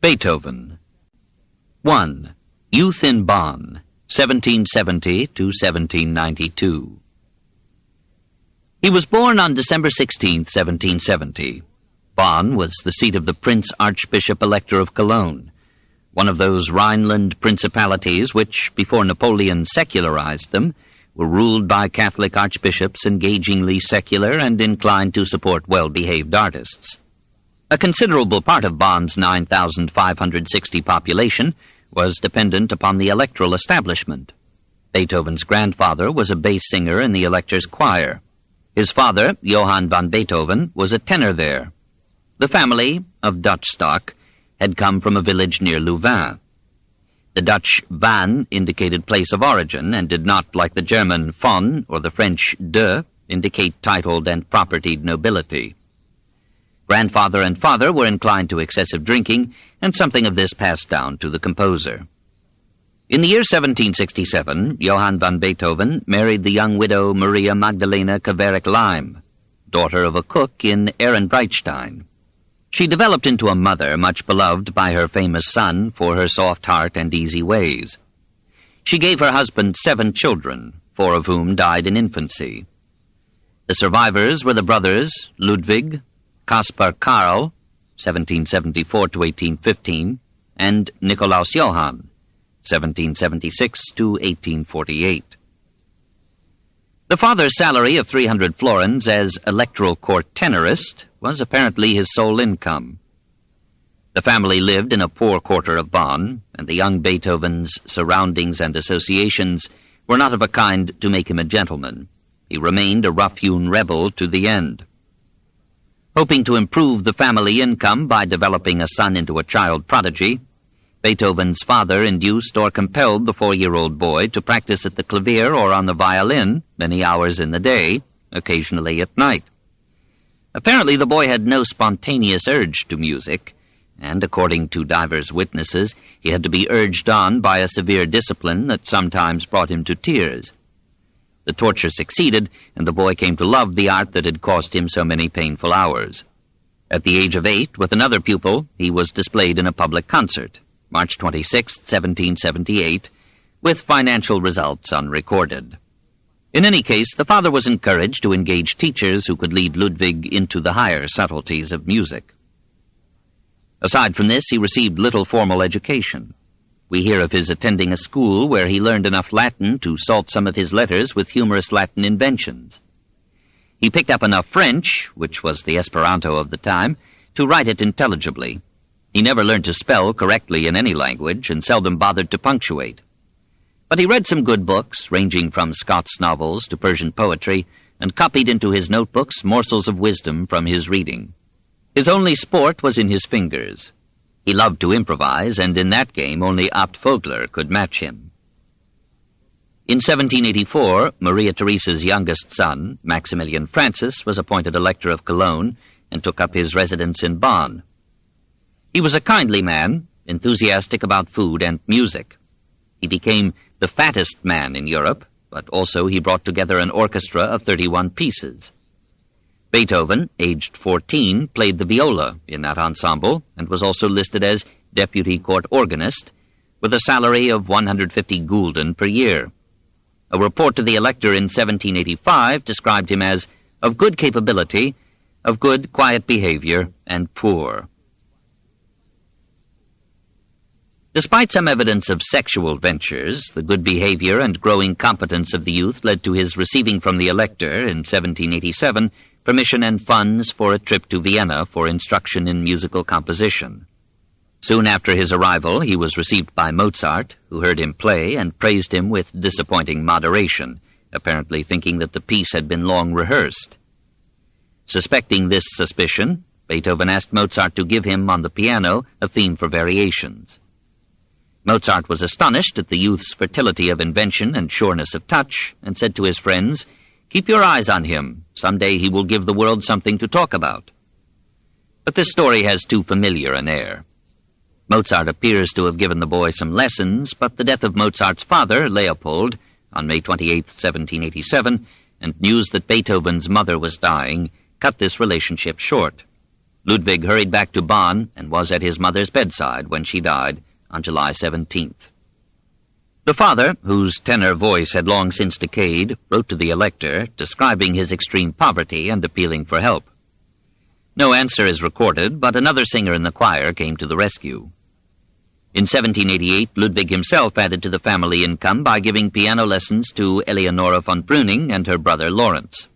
Beethoven. 1. Youth in Bonn, 1770 to 1792. He was born on December 16, 1770. Bonn was the seat of the Prince Archbishop Elector of Cologne, one of those Rhineland principalities which, before Napoleon secularized them, were ruled by Catholic archbishops engagingly secular and inclined to support well-behaved artists. A considerable part of Bonn's 9,560 population was dependent upon the electoral establishment. Beethoven's grandfather was a bass singer in the elector's choir. His father, Johann van Beethoven, was a tenor there. The family, of Dutch stock, had come from a village near Louvain. The Dutch van indicated place of origin and did not, like the German von or the French de, indicate titled and propertied nobility. Grandfather and father were inclined to excessive drinking, and something of this passed down to the composer. In the year 1767, Johann van Beethoven married the young widow Maria Magdalena Kverik-Leim, daughter of a cook in Ehrenbreitstein. She developed into a mother much beloved by her famous son for her soft heart and easy ways. She gave her husband 7 children, 4 of whom died in infancy. The survivors were the brothers Ludwig, Caspar Karl, 1774 to 1815, and Nikolaus Johann, 1776 to 1848. The father's salary of 300 florins as electoral court tenorist was apparently his sole income. The family lived in a poor quarter of Bonn, and the young Beethoven's surroundings and associations were not of a kind to make him a gentleman. He remained a rough-hewn rebel to the end. Hoping to improve the family income by developing a son into a child prodigy, Beethoven's father induced or compelled the 4-year-old boy to practice at the clavier or on the violin many hours in the day, occasionally at night. Apparently the boy had no spontaneous urge to music, and according to divers witnesses, he had to be urged on by a severe discipline that sometimes brought him to tears. The torture succeeded, and the boy came to love the art that had cost him so many painful hours. At the age of 8, with another pupil, he was displayed in a public concert, March 26, 1778, with financial results unrecorded. In any case, the father was encouraged to engage teachers who could lead Ludwig into the higher subtleties of music. Aside from this, he received little formal education. We hear of his attending a school where he learned enough Latin to salt some of his letters with humorous Latin inventions. He picked up enough French, which was the Esperanto of the time, to write it intelligibly. He never learned to spell correctly in any language and seldom bothered to punctuate. But he read some good books, ranging from Scott's novels to Persian poetry, and copied into his notebooks morsels of wisdom from his reading. His only sport was in his fingers. He loved to improvise, and in that game only Abt Vogler could match him. In 1784, Maria Theresa's youngest son, Maximilian Francis, was appointed Elector of Cologne and took up his residence in Bonn. He was a kindly man, enthusiastic about food and music. He became the fattest man in Europe, but also he brought together an orchestra of 31 pieces. Beethoven, aged 14, played the viola in that ensemble and was also listed as deputy court organist, with a salary of 150 gulden per year. A report to the elector in 1785 described him as of good capability, of good quiet behavior, and poor. Despite some evidence of sexual ventures, the good behavior and growing competence of the youth led to his receiving from the elector in 1787 permission and funds for a trip to Vienna for instruction in musical composition. Soon after his arrival, he was received by Mozart, who heard him play and praised him with disappointing moderation, apparently thinking that the piece had been long rehearsed. Suspecting this suspicion, Beethoven asked Mozart to give him on the piano a theme for variations. Mozart was astonished at the youth's fertility of invention and sureness of touch, and said to his friends, "Keep your eyes on him. Someday he will give the world something to talk about." But this story has too familiar an air. Mozart appears to have given the boy some lessons, but the death of Mozart's father, Leopold, on May 28, 1787, and news that Beethoven's mother was dying, cut this relationship short. Ludwig hurried back to Bonn and was at his mother's bedside when she died on July 17th. The father, whose tenor voice had long since decayed, wrote to the elector, describing his extreme poverty and appealing for help. No answer is recorded, but another singer in the choir came to the rescue. In 1788, Ludwig himself added to the family income by giving piano lessons to Eleonora von Breuning and her brother Lawrence.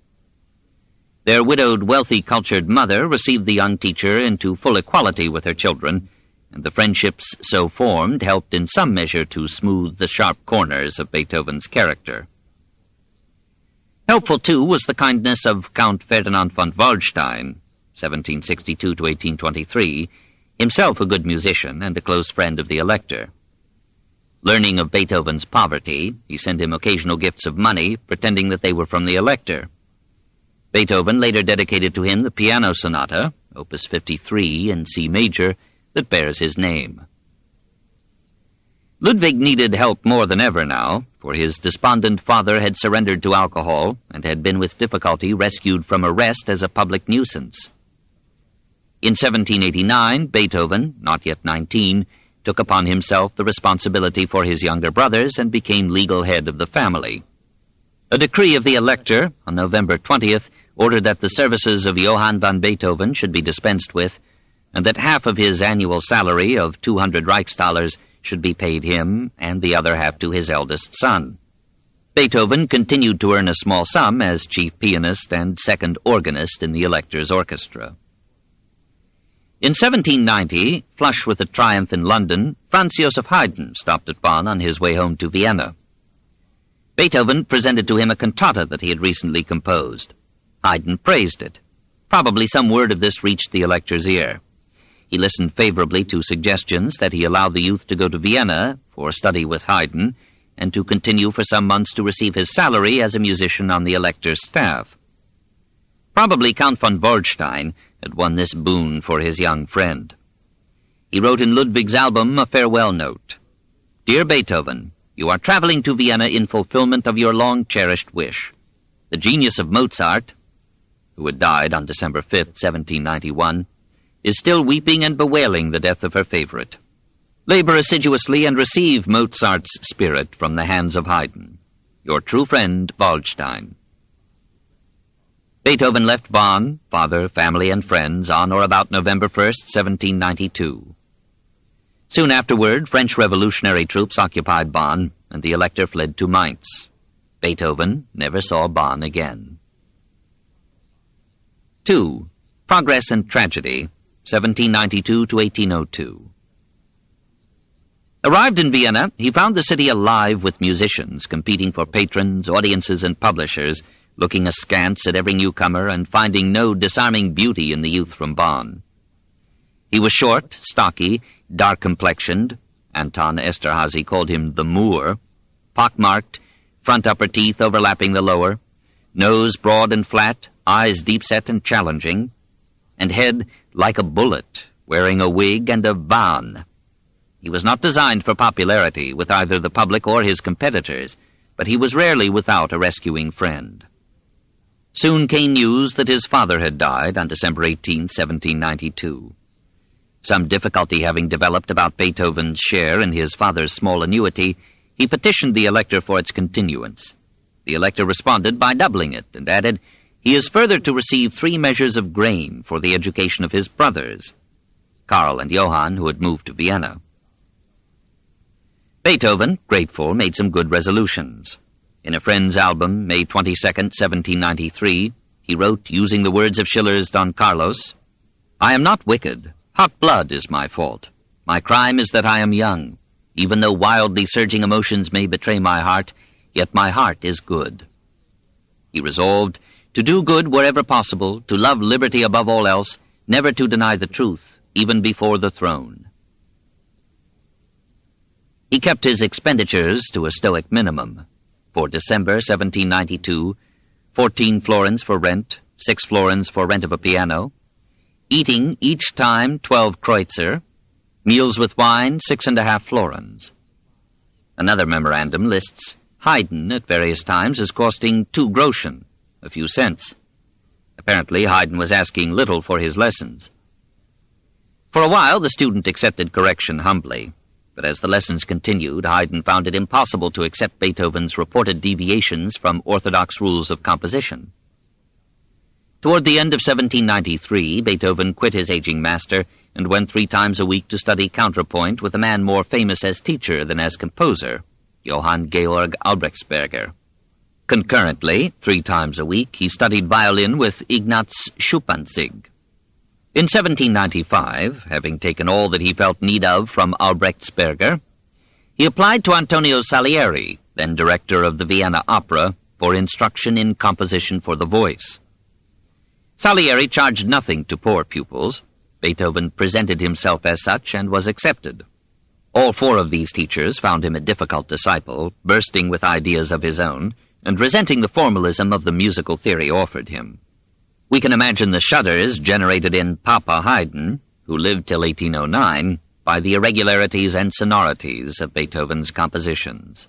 Their widowed, wealthy, cultured mother received the young teacher into full equality with her children, and the friendships so formed helped in some measure to smooth the sharp corners of Beethoven's character. Helpful, too, was the kindness of Count Ferdinand von Waldstein, 1762 to 1823, himself a good musician and a close friend of the elector. Learning of Beethoven's poverty, he sent him occasional gifts of money, pretending that they were from the elector. Beethoven later dedicated to him the piano sonata, Opus 53 in C major, that bears his name. Ludwig needed help more than ever now, for his despondent father had surrendered to alcohol and had been with difficulty rescued from arrest as a public nuisance. In 1789, Beethoven, not yet 19, took upon himself the responsibility for his younger brothers and became legal head of the family. A decree of the elector, on November 20th, ordered that the services of Johann van Beethoven should be dispensed with, and that half of his annual salary of 200 Reichsdollars should be paid him, and the other half to his eldest son. Beethoven continued to earn a small sum as chief pianist and second organist in the elector's orchestra. In 1790, flush with a triumph in London, Franz Joseph Haydn stopped at Bonn on his way home to Vienna. Beethoven presented to him a cantata that he had recently composed. Haydn praised it. Probably some word of this reached the elector's ear. He listened favorably to suggestions that he allow the youth to go to Vienna for study with Haydn and to continue for some months to receive his salary as a musician on the elector's staff. Probably Count von Waldstein had won this boon for his young friend. He wrote in Ludwig's album a farewell note. "Dear Beethoven, you are traveling to Vienna in fulfillment of your long-cherished wish. The genius of Mozart, who had died on December 5th, 1791, is still weeping and bewailing the death of her favorite. Labor assiduously and receive Mozart's spirit from the hands of Haydn. Your true friend, Waldstein." Beethoven left Bonn, father, family, and friends, on or about November 1st, 1792. Soon afterward, French revolutionary troops occupied Bonn, and the elector fled to Mainz. Beethoven never saw Bonn again. 2. Progress and Tragedy, 1792 to 1802. Arrived in Vienna, he found the city alive with musicians competing for patrons, audiences, and publishers, looking askance at every newcomer and finding no disarming beauty in the youth from Bonn. He was short, stocky, dark-complexioned, Anton Esterhazy called him the Moor, pock-marked, front upper teeth overlapping the lower, nose broad and flat, eyes deep-set and challenging, and head like a bullet, wearing a wig and a van. He was not designed for popularity with either the public or his competitors, but he was rarely without a rescuing friend. Soon came news that his father had died on December 18, 1792. Some difficulty having developed about Beethoven's share in his father's small annuity, he petitioned the elector for its continuance. The elector responded by doubling it and added, "He is further to receive 3 measures of grain for the education of his brothers," Karl and Johann, who had moved to Vienna. Beethoven, grateful, made some good resolutions. In a friend's album, May 22, 1793, he wrote, using the words of Schiller's Don Carlos, "I am not wicked. Hot blood is my fault. My crime is that I am young. Even though wildly surging emotions may betray my heart, yet my heart is good." He resolved to do good wherever possible, to love liberty above all else, never to deny the truth, even before the throne. He kept his expenditures to a stoic minimum. For December 1792, 14 florins for rent, 6 florins for rent of a piano, eating each time 12 Kreutzer, meals with wine 6.5 florins. Another memorandum lists Haydn at various times as costing 2 groschen, a few cents. Apparently Haydn was asking little for his lessons. For a while, the student accepted correction humbly, but as the lessons continued, Haydn found it impossible to accept Beethoven's reported deviations from orthodox rules of composition. Toward the end of 1793, Beethoven quit his aging master and went 3 times a week to study counterpoint with a man more famous as teacher than as composer, Johann Georg Albrechtsberger. Concurrently, 3 times a week, he studied violin with Ignaz Schuppanzig. In 1795, having taken all that he felt need of from Albrechtsberger, he applied to Antonio Salieri, then director of the Vienna Opera, for instruction in composition for the voice. Salieri charged nothing to poor pupils. Beethoven presented himself as such and was accepted. All 4 of these teachers found him a difficult disciple, bursting with ideas of his own, and resenting the formalism of the musical theory offered him. We can imagine the shudders generated in Papa Haydn, who lived till 1809, by the irregularities and sonorities of Beethoven's compositions.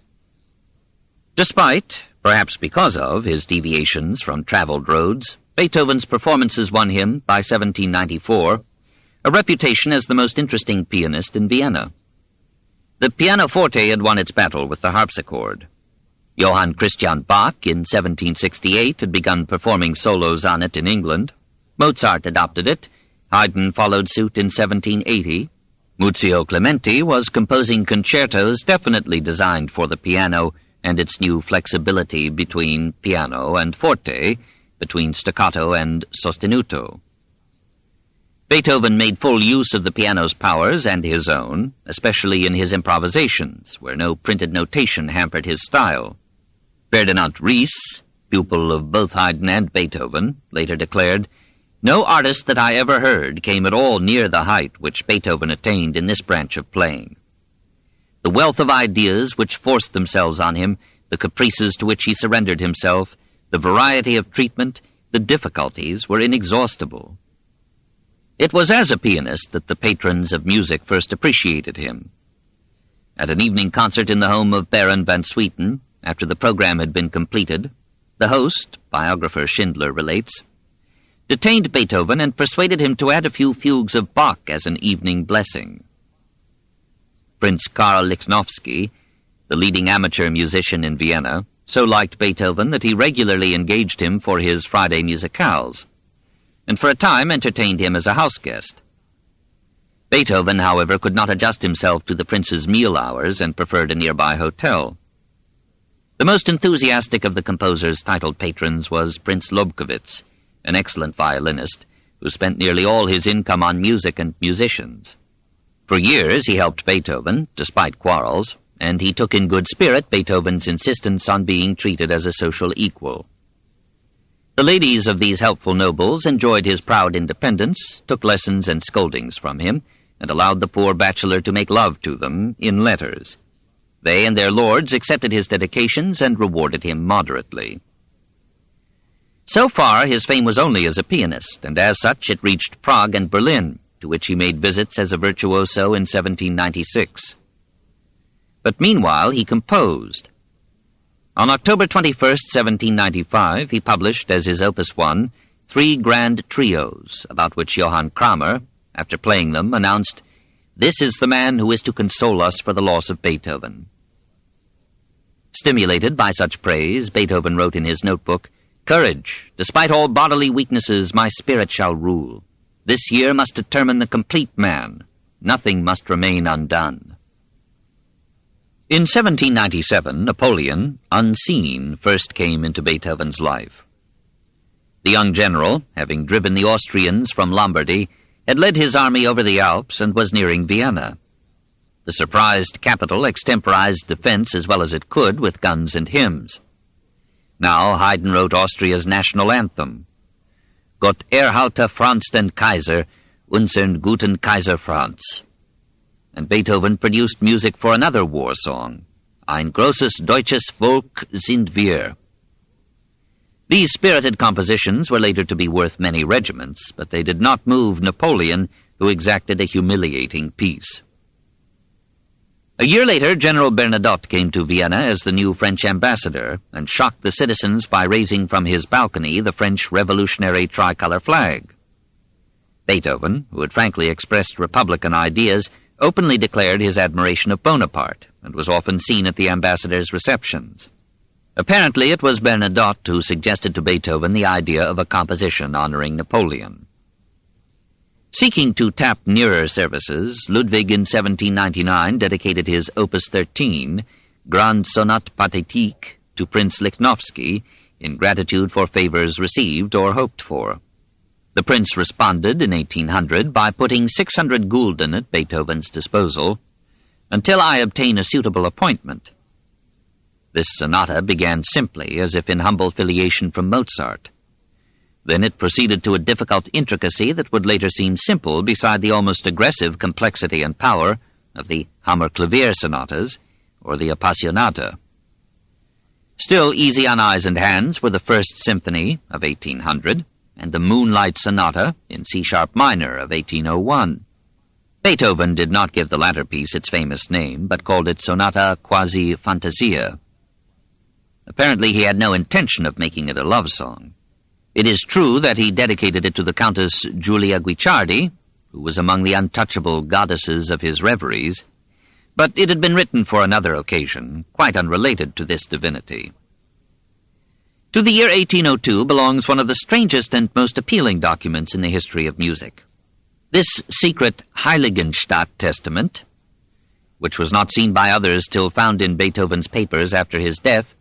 Despite, perhaps because of, his deviations from traveled roads, Beethoven's performances won him, by 1794, a reputation as the most interesting pianist in Vienna. The pianoforte had won its battle with the harpsichord. Johann Christian Bach, in 1768, had begun performing solos on it in England. Mozart adopted it. Haydn followed suit in 1780. Muzio Clementi was composing concertos definitely designed for the piano and its new flexibility between piano and forte, between staccato and sostenuto. Beethoven made full use of the piano's powers and his own, especially in his improvisations, where no printed notation hampered his style. Ferdinand Ries, pupil of both Haydn and Beethoven, later declared, "No artist that I ever heard came at all near the height which Beethoven attained in this branch of playing. The wealth of ideas which forced themselves on him, the caprices to which he surrendered himself, the variety of treatment, the difficulties were inexhaustible." It was as a pianist that the patrons of music first appreciated him. At an evening concert in the home of Baron van Swieten, after the program had been completed, the host, biographer Schindler relates, detained Beethoven and persuaded him to add a few fugues of Bach as an evening blessing. Prince Karl Lichnowsky, the leading amateur musician in Vienna, so liked Beethoven that he regularly engaged him for his Friday musicales, and for a time entertained him as a house guest. Beethoven, however, could not adjust himself to the prince's meal hours and preferred a nearby hotel. The most enthusiastic of the composer's titled patrons was Prince Lobkowitz, an excellent violinist, who spent nearly all his income on music and musicians. For years he helped Beethoven, despite quarrels, and he took in good spirit Beethoven's insistence on being treated as a social equal. The ladies of these helpful nobles enjoyed his proud independence, took lessons and scoldings from him, and allowed the poor bachelor to make love to them in letters. They and their lords accepted his dedications and rewarded him moderately. So far, his fame was only as a pianist, and as such it reached Prague and Berlin, to which he made visits as a virtuoso in 1796. But meanwhile he composed. On October 21st, 1795, he published, as his Opus 1, 3 grand trios, about which Johann Kramer, after playing them, announced, "This is the man who is to console us for the loss of Beethoven." Stimulated by such praise, Beethoven wrote in his notebook, "Courage! Despite all bodily weaknesses, my spirit shall rule. This year must determine the complete man. Nothing must remain undone." In 1797, Napoleon, unseen, first came into Beethoven's life. The young general, having driven the Austrians from Lombardy, had led his army over the Alps and was nearing Vienna. The surprised capital extemporized defense as well as it could with guns and hymns. Now Haydn wrote Austria's national anthem, "Gott erhalte Franz den Kaiser, unsern guten Kaiser Franz." And Beethoven produced music for another war song, "Ein großes deutsches Volk sind wir." These spirited compositions were later to be worth many regiments, but they did not move Napoleon, who exacted a humiliating peace. A year later, General Bernadotte came to Vienna as the new French ambassador and shocked the citizens by raising from his balcony the French revolutionary tricolor flag. Beethoven, who had frankly expressed republican ideas, openly declared his admiration of Bonaparte and was often seen at the ambassador's receptions. Apparently it was Bernadotte who suggested to Beethoven the idea of a composition honoring Napoleon. Seeking to tap nearer services, Ludwig in 1799 dedicated his Opus 13, Grande Sonate Pathétique, to Prince Lichnowsky in gratitude for favors received or hoped for. The prince responded in 1800 by putting 600 gulden at Beethoven's disposal, "until I obtain a suitable appointment." This sonata began simply, as if in humble filiation from Mozart. Then it proceeded to a difficult intricacy that would later seem simple beside the almost aggressive complexity and power of the Hammerklavier sonatas or the Appassionata. Still easy on eyes and hands were the First Symphony of 1800 and the Moonlight Sonata in C-sharp minor of 1801. Beethoven did not give the latter piece its famous name, but called it Sonata Quasi Fantasia. Apparently he had no intention of making it a love song. It is true that he dedicated it to the Countess Giulia Guicciardi, who was among the untouchable goddesses of his reveries, but it had been written for another occasion, quite unrelated to this divinity. To the year 1802 belongs one of the strangest and most appealing documents in the history of music. This secret Heiligenstadt Testament, which was not seen by others till found in Beethoven's papers after his death,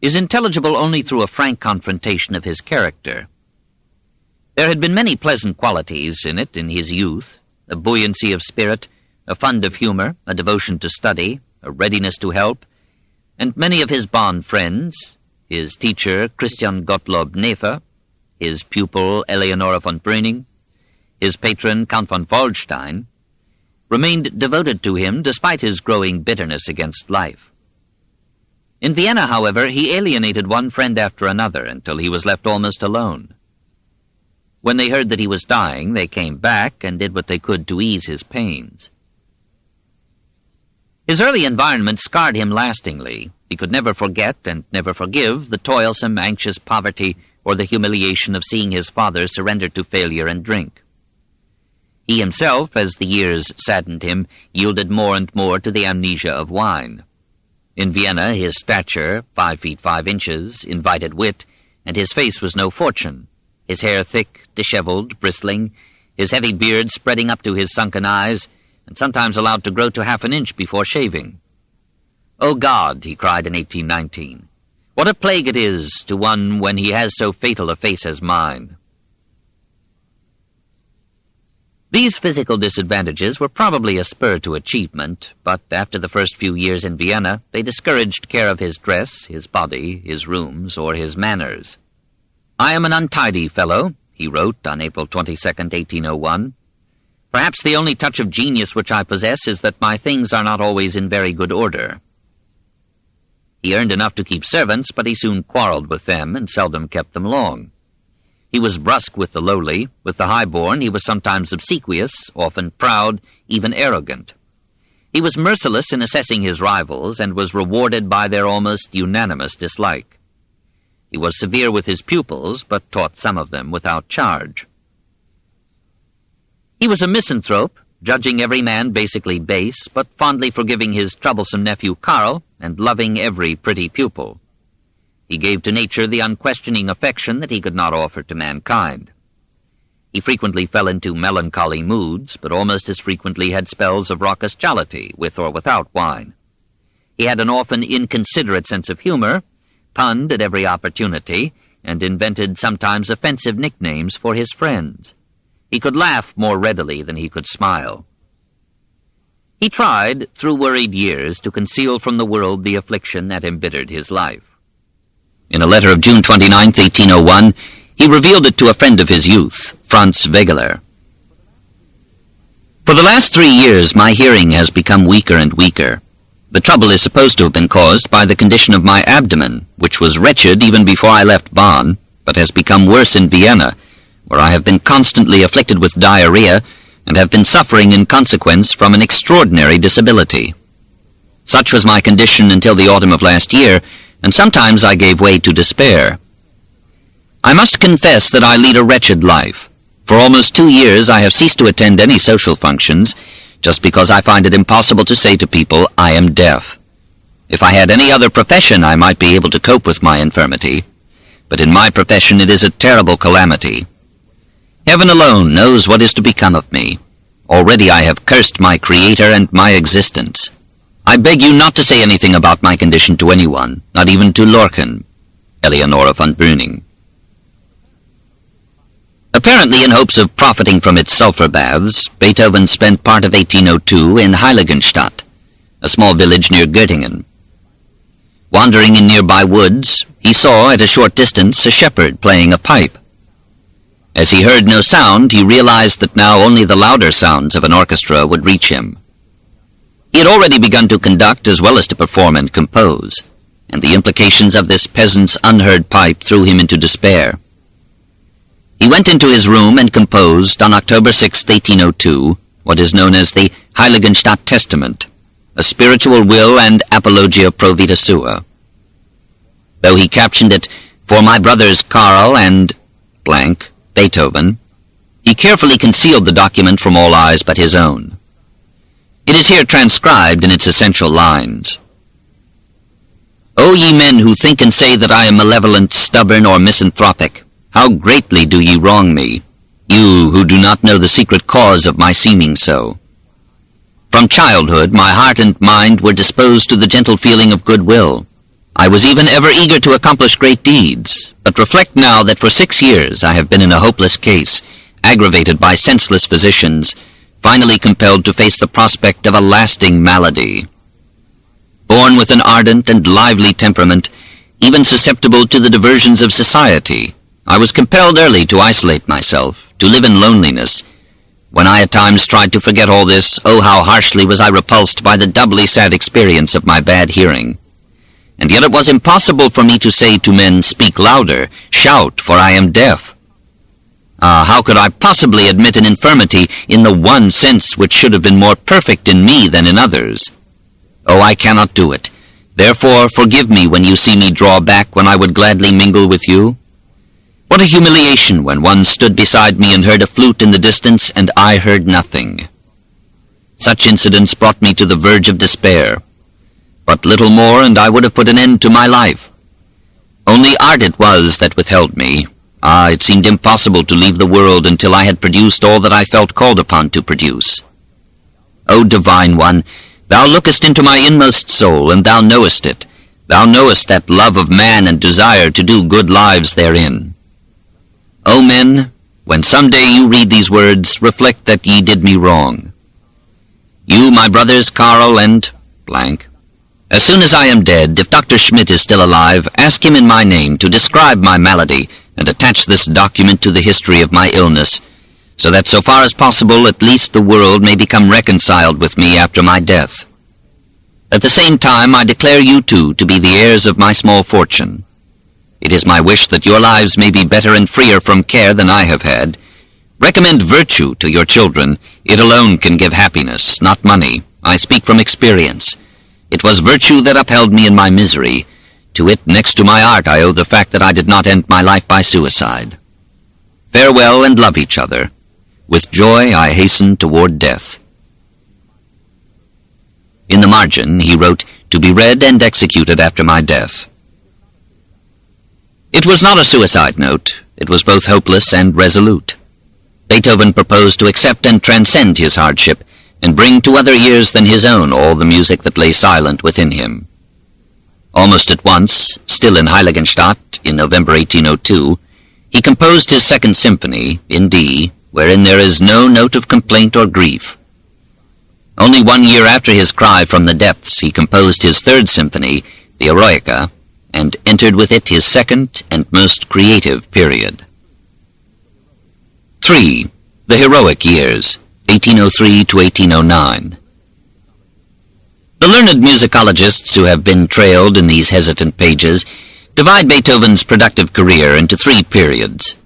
is intelligible only through a frank confrontation of his character. There had been many pleasant qualities in it in his youth, a buoyancy of spirit, a fund of humor, a devotion to study, a readiness to help, and many of his Bonn friends, his teacher Christian Gottlob Nefer, his pupil Eleonora von Breuning, his patron Count von Waldstein, remained devoted to him despite his growing bitterness against life. In Vienna, however, he alienated one friend after another until he was left almost alone. When they heard that he was dying, they came back and did what they could to ease his pains. His early environment scarred him lastingly. He could never forget and never forgive the toilsome, anxious poverty or the humiliation of seeing his father surrender to failure and drink. He himself, as the years saddened him, yielded more and more to the amnesia of wine. In Vienna, his stature, 5 feet 5 inches, invited wit, and his face was no fortune, his hair thick, disheveled, bristling, his heavy beard spreading up to his sunken eyes, and sometimes allowed to grow to half an inch before shaving. "O God," he cried in 1819, "what a plague it is to one when he has so fatal a face as mine." These physical disadvantages were probably a spur to achievement, but after the first few years in Vienna, they discouraged care of his dress, his body, his rooms, or his manners. "I am an untidy fellow," he wrote on April 22, 1801. "Perhaps the only touch of genius which I possess is that my things are not always in very good order." He earned enough to keep servants, but he soon quarreled with them and seldom kept them long. He was brusque with the lowly. With the high-born he was sometimes obsequious, often proud, even arrogant. He was merciless in assessing his rivals and was rewarded by their almost unanimous dislike. He was severe with his pupils, but taught some of them without charge. He was a misanthrope, judging every man basically base, but fondly forgiving his troublesome nephew Karl and loving every pretty pupil. He gave to nature the unquestioning affection that he could not offer to mankind. He frequently fell into melancholy moods, but almost as frequently had spells of raucous jollity, with or without wine. He had an often inconsiderate sense of humor, punned at every opportunity, and invented sometimes offensive nicknames for his friends. He could laugh more readily than he could smile. He tried, through worried years, to conceal from the world the affliction that embittered his life. In a letter of June 29, 1801, he revealed it to a friend of his youth, Franz Wegeler. "For the last 3 years my hearing has become weaker and weaker. The trouble is supposed to have been caused by the condition of my abdomen, which was wretched even before I left Bonn, but has become worse in Vienna, where I have been constantly afflicted with diarrhea and have been suffering in consequence from an extraordinary disability. Such was my condition until the autumn of last year, and sometimes I gave way to despair. I must confess that I lead a wretched life. For almost 2 years I have ceased to attend any social functions, just because I find it impossible to say to people, I am deaf. If I had any other profession, I might be able to cope with my infirmity, but in my profession it is a terrible calamity. Heaven alone knows what is to become of me. Already I have cursed my Creator and my existence. I beg you not to say anything about my condition to anyone, not even to Lorcan. Eleonora von Brüning. Apparently in hopes of profiting from its sulfur baths, Beethoven spent part of 1802 in Heiligenstadt, a small village near Göttingen. Wandering in nearby woods, he saw at a short distance a shepherd playing a pipe. As he heard no sound, he realized that now only the louder sounds of an orchestra would reach him. He had already begun to conduct as well as to perform and compose, and the implications of this peasant's unheard pipe threw him into despair. He went into his room and composed, on October 6, 1802, what is known as the Heiligenstadt Testament, a spiritual will and apologia pro vita sua. Though he captioned it, For my brothers Karl and blank, Beethoven, he carefully concealed the document from all eyes but his own. It is here transcribed in its essential lines. O ye men who think and say that I am malevolent, stubborn, or misanthropic, how greatly do ye wrong me, you who do not know the secret cause of my seeming so. From childhood my heart and mind were disposed to the gentle feeling of goodwill. I was even ever eager to accomplish great deeds, but reflect now that for 6 years I have been in a hopeless case, aggravated by senseless physicians, finally compelled to face the prospect of a lasting malady. Born with an ardent and lively temperament, even susceptible to the diversions of society, I was compelled early to isolate myself, to live in loneliness. When I at times tried to forget all this, oh, how harshly was I repulsed by the doubly sad experience of my bad hearing. And yet it was impossible for me to say to men, speak louder, shout, for I am deaf. Ah, how could I possibly admit an infirmity in the one sense which should have been more perfect in me than in others? Oh, I cannot do it. Therefore, forgive me when you see me draw back when I would gladly mingle with you. What a humiliation when one stood beside me and heard a flute in the distance, and I heard nothing. Such incidents brought me to the verge of despair. But little more, and I would have put an end to my life. Only art it was that withheld me. Ah, it seemed impossible to leave the world until I had produced all that I felt called upon to produce. O Divine One, Thou lookest into my inmost soul, and Thou knowest it. Thou knowest that love of man and desire to do good lives therein. O men, when some day you read these words, reflect that ye did me wrong. You, my brothers Karl and blank. As soon as I am dead, if Dr. Schmidt is still alive, ask him in my name to describe my malady and attach this document to the history of my illness, so that so far as possible at least the world may become reconciled with me after my death. At the same time, I declare you two to be the heirs of my small fortune. It is my wish that your lives may be better and freer from care than I have had. Recommend virtue to your children. It alone can give happiness, not money. I speak from experience. It was virtue that upheld me in my misery. To it, next to my art, I owe the fact that I did not end my life by suicide. Farewell and love each other. With joy I hasten toward death. In the margin he wrote, to be read and executed after my death. It was not a suicide note. It was both hopeless and resolute. Beethoven proposed to accept and transcend his hardship, and bring to other ears than his own all the music that lay silent within him. Almost at once, still in Heiligenstadt, in November 1802, he composed his Second Symphony, in D, wherein there is no note of complaint or grief. Only 1 year after his cry from the depths, he composed his Third Symphony, the Eroica, and entered with it his second and most creative period. 3. The Heroic Years, 1803 to 1809. The learned musicologists who have been trailed in these hesitant pages divide Beethoven's productive career into 3 periods: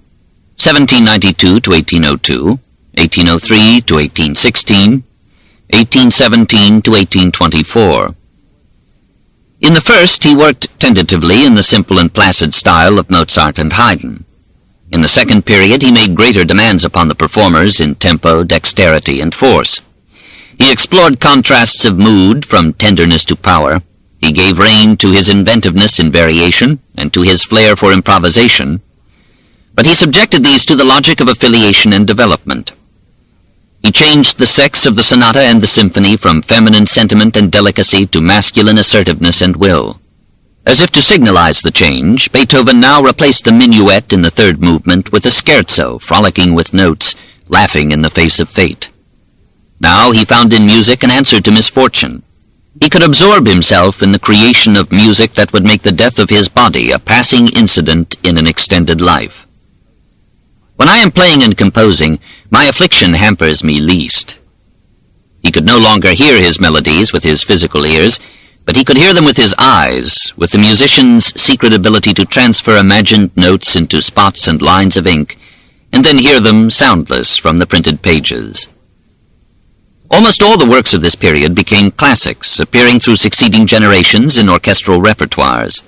1792 to 1802, 1803 to 1816, 1817 to 1824. In the first, he worked tentatively in the simple and placid style of Mozart and Haydn. In the second period, he made greater demands upon the performers in tempo, dexterity, and force. He explored contrasts of mood from tenderness to power. He gave rein to his inventiveness in variation and to his flair for improvisation, but he subjected these to the logic of affiliation and development. He changed the sex of the sonata and the symphony from feminine sentiment and delicacy to masculine assertiveness and will. As if to signalize the change, Beethoven now replaced the minuet in the third movement with a scherzo, frolicking with notes, laughing in the face of fate. Now he found in music an answer to misfortune. He could absorb himself in the creation of music that would make the death of his body a passing incident in an extended life. When I am playing and composing, my affliction hampers me least. He could no longer hear his melodies with his physical ears, but he could hear them with his eyes, with the musician's secret ability to transfer imagined notes into spots and lines of ink, and then hear them soundless from the printed pages. Almost all the works of this period became classics, appearing through succeeding generations in orchestral repertoires.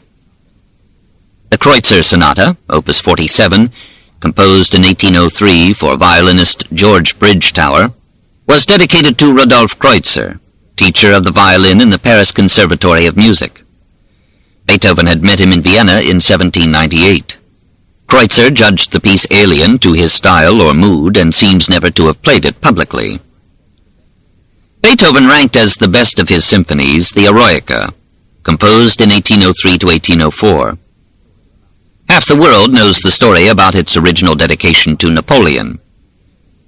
The Kreutzer Sonata, Opus 47, composed in 1803 for violinist George Bridgetower, was dedicated to Rudolf Kreutzer, teacher of the violin in the Paris Conservatory of Music. Beethoven had met him in Vienna in 1798. Kreutzer judged the piece alien to his style or mood and seems never to have played it publicly. Beethoven ranked as the best of his symphonies the Eroica, composed in 1803 to 1804. Half the world knows the story about its original dedication to Napoleon.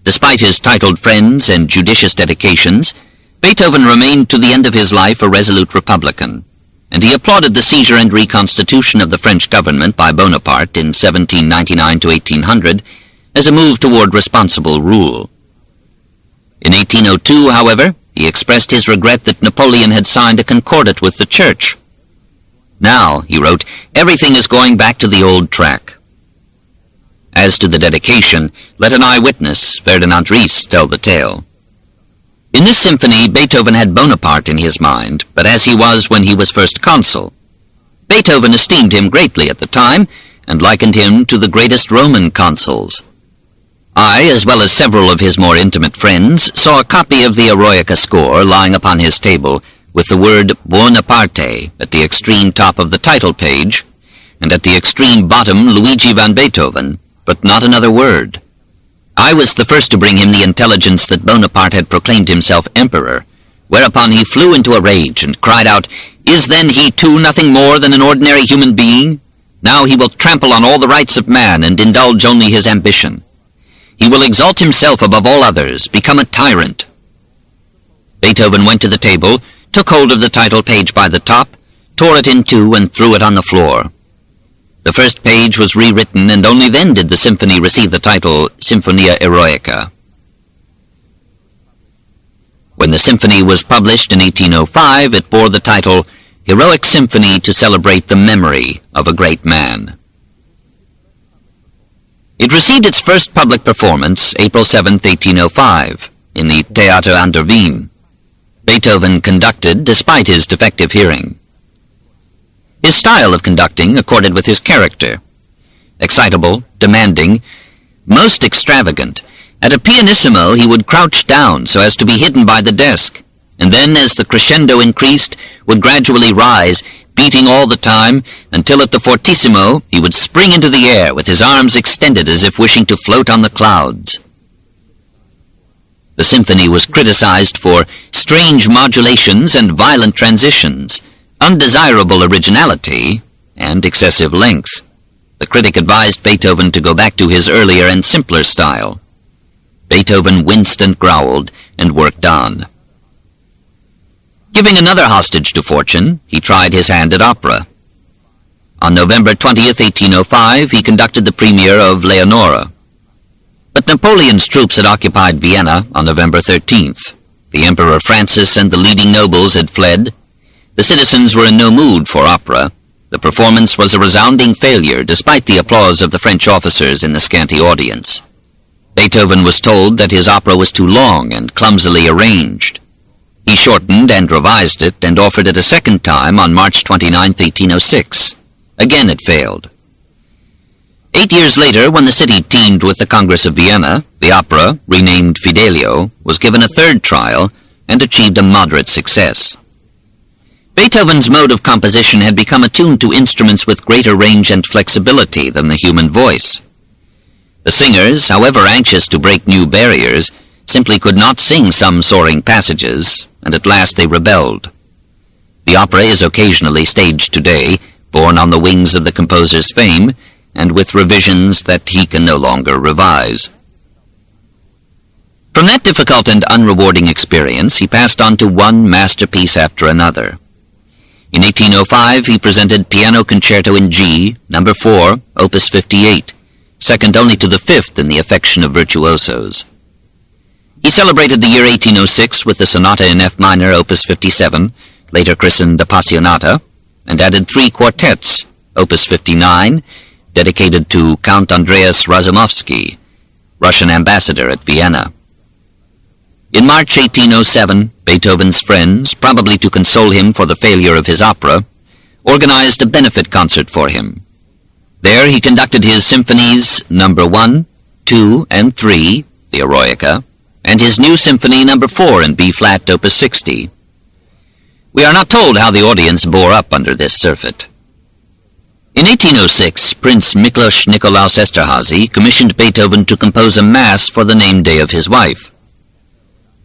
Despite his titled friends and judicious dedications, Beethoven remained to the end of his life a resolute Republican, and he applauded the seizure and reconstitution of the French government by Bonaparte in 1799 to 1800 as a move toward responsible rule. In 1802, however, he expressed his regret that Napoleon had signed a concordat with the Church. Now, he wrote, everything is going back to the old track. As to the dedication, let an eyewitness, Ferdinand Ries, tell the tale. In this symphony, Beethoven had Bonaparte in his mind, but as he was when he was first consul. Beethoven esteemed him greatly at the time, and likened him to the greatest Roman consuls. I, as well as several of his more intimate friends, saw a copy of the Eroica score lying upon his table, with the word Buonaparte at the extreme top of the title page, and at the extreme bottom Ludwig van Beethoven, but not another word. I was the first to bring him the intelligence that Bonaparte had proclaimed himself emperor, whereupon he flew into a rage and cried out, "Is then he too nothing more than an ordinary human being? Now he will trample on all the rights of man and indulge only his ambition. He will exalt himself above all others, become a tyrant." Beethoven went to the table, took hold of the title page by the top, tore it in two, and threw it on the floor. The first page was rewritten, and only then did the symphony receive the title Sinfonia Eroica. When the symphony was published in 1805, it bore the title Heroic Symphony to celebrate the memory of a great man. It received its first public performance April 7, 1805, in the Theater an der Wien. Beethoven conducted despite his defective hearing. His style of conducting accorded with his character. Excitable, demanding, most extravagant. At a pianissimo he would crouch down so as to be hidden by the desk, and then as the crescendo increased would gradually rise, beating all the time, until at the fortissimo he would spring into the air with his arms extended as if wishing to float on the clouds. The symphony was criticized for strange modulations and violent transitions, undesirable originality, and excessive length. The critic advised Beethoven to go back to his earlier and simpler style. Beethoven winced and growled and worked on. Giving another hostage to fortune, he tried his hand at opera. On November 20th, 1805, he conducted the premiere of Leonora. But Napoleon's troops had occupied Vienna on November 13th. The Emperor Francis and the leading nobles had fled. The citizens were in no mood for opera. The performance was a resounding failure, despite the applause of the French officers in the scanty audience. Beethoven was told that his opera was too long and clumsily arranged. He shortened and revised it and offered it a second time on March 29, 1806. Again it failed. 8 years later, when the city teemed with the Congress of Vienna, the opera, renamed Fidelio, was given a third trial and achieved a moderate success. Beethoven's mode of composition had become attuned to instruments with greater range and flexibility than the human voice. The singers, however anxious to break new barriers, simply could not sing some soaring passages, and at last they rebelled. The opera is occasionally staged today, borne on the wings of the composer's fame, and with revisions that he can no longer revise. From that difficult and unrewarding experience, he passed on to one masterpiece after another. In 1805, he presented Piano Concerto in G, No. 4, Opus 58, second only to the fifth in the affection of virtuosos. He celebrated the year 1806 with the Sonata in F minor, Opus 57, later christened Appassionata, and added 3 quartets, Opus 59, dedicated to Count Andreas Razumovsky, Russian ambassador at Vienna. In March 1807, Beethoven's friends, probably to console him for the failure of his opera, organized a benefit concert for him. There he conducted his symphonies No. 1, 2, and 3, the Eroica, and his new symphony No. 4 in B-flat, Opus 60. We are not told how the audience bore up under this surfeit. In 1806, Prince Miklos Nikolaus Esterházy commissioned Beethoven to compose a mass for the name day of his wife.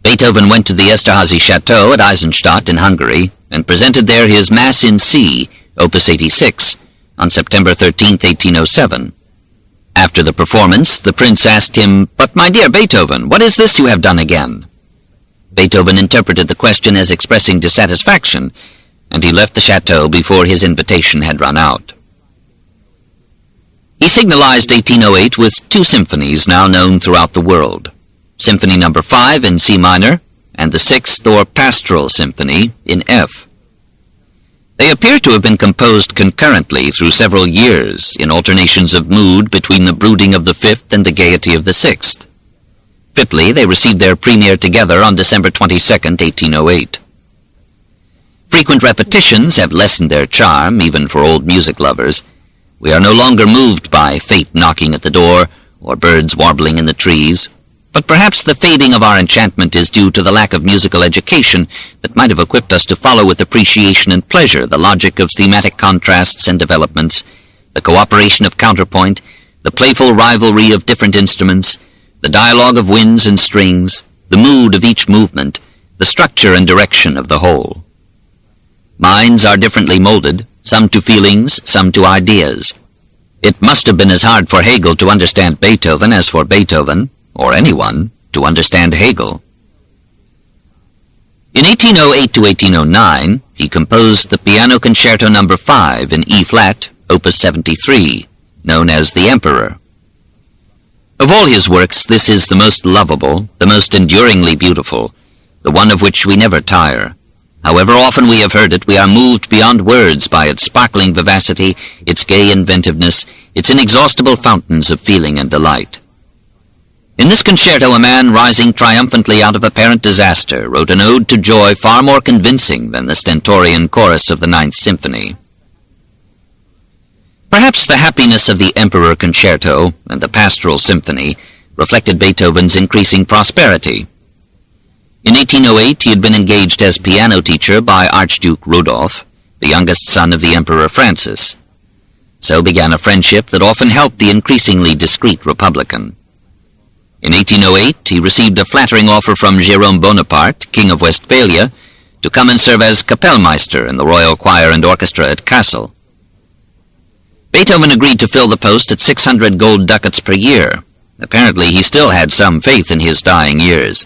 Beethoven went to the Esterházy Chateau at Heiligenstadt in Hungary and presented there his Mass in C, Opus 86, on September 13, 1807. After the performance, the prince asked him, "But my dear Beethoven, what is this you have done again?" Beethoven interpreted the question as expressing dissatisfaction, and he left the chateau before his invitation had run out. He signalized 1808 with 2 symphonies now known throughout the world, Symphony No. 5 in C minor, and the 6th or Pastoral Symphony in F. They appear to have been composed concurrently through several years in alternations of mood between the brooding of the 5th and the gaiety of the 6th. Fitly, they received their premiere together on December 22, 1808. Frequent repetitions have lessened their charm, even for old music lovers. We are no longer moved by fate knocking at the door or birds warbling in the trees. But perhaps the fading of our enchantment is due to the lack of musical education that might have equipped us to follow with appreciation and pleasure the logic of thematic contrasts and developments, the cooperation of counterpoint, the playful rivalry of different instruments, the dialogue of winds and strings, the mood of each movement, the structure and direction of the whole. Minds are differently molded, some to feelings, some to ideas. It must have been as hard for Hegel to understand Beethoven as for Beethoven, or anyone, to understand Hegel. In 1808 to 1809, he composed the Piano Concerto No. 5 in E-flat, Opus 73, known as The Emperor. Of all his works, this is the most lovable, the most enduringly beautiful, the one of which we never tire. However often we have heard it, we are moved beyond words by its sparkling vivacity, its gay inventiveness, its inexhaustible fountains of feeling and delight. In this concerto, a man rising triumphantly out of apparent disaster wrote an ode to joy far more convincing than the stentorian chorus of the Ninth Symphony. Perhaps the happiness of the Emperor Concerto and the Pastoral Symphony reflected Beethoven's increasing prosperity. In 1808, he had been engaged as piano teacher by Archduke Rudolf, the youngest son of the Emperor Francis. So began a friendship that often helped the increasingly discreet Republican. In 1808, he received a flattering offer from Jérôme Bonaparte, King of Westphalia, to come and serve as Kapellmeister in the royal choir and orchestra at Kassel. Beethoven agreed to fill the post at 600 gold ducats per year. Apparently, he still had some faith in his dying years.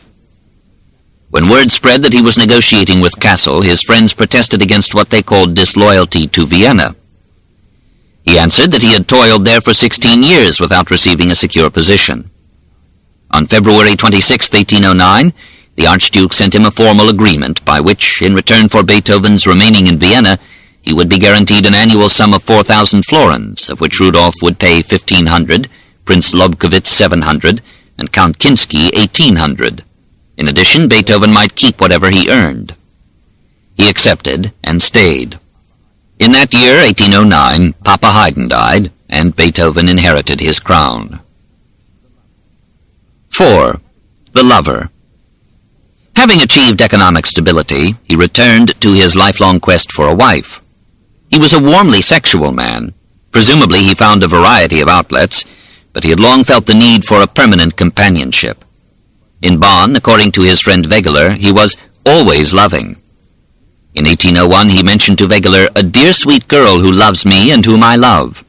When word spread that he was negotiating with Kassel, his friends protested against what they called disloyalty to Vienna. He answered that he had toiled there for 16 years without receiving a secure position. On February 26, 1809, the Archduke sent him a formal agreement by which, in return for Beethoven's remaining in Vienna, he would be guaranteed an annual sum of 4,000 florins, of which Rudolf would pay 1,500, Prince Lobkowitz 700, and Count Kinsky 1,800. In addition, Beethoven might keep whatever he earned. He accepted and stayed. In that year, 1809, Papa Haydn died, and Beethoven inherited his crown. 4. The Lover. Having achieved economic stability, he returned to his lifelong quest for a wife. He was a warmly sexual man. Presumably he found a variety of outlets, but he had long felt the need for a permanent companionship. In Bonn, according to his friend Wegeler, he was always loving. In 1801 he mentioned to Wegeler, "A dear sweet girl who loves me and whom I love."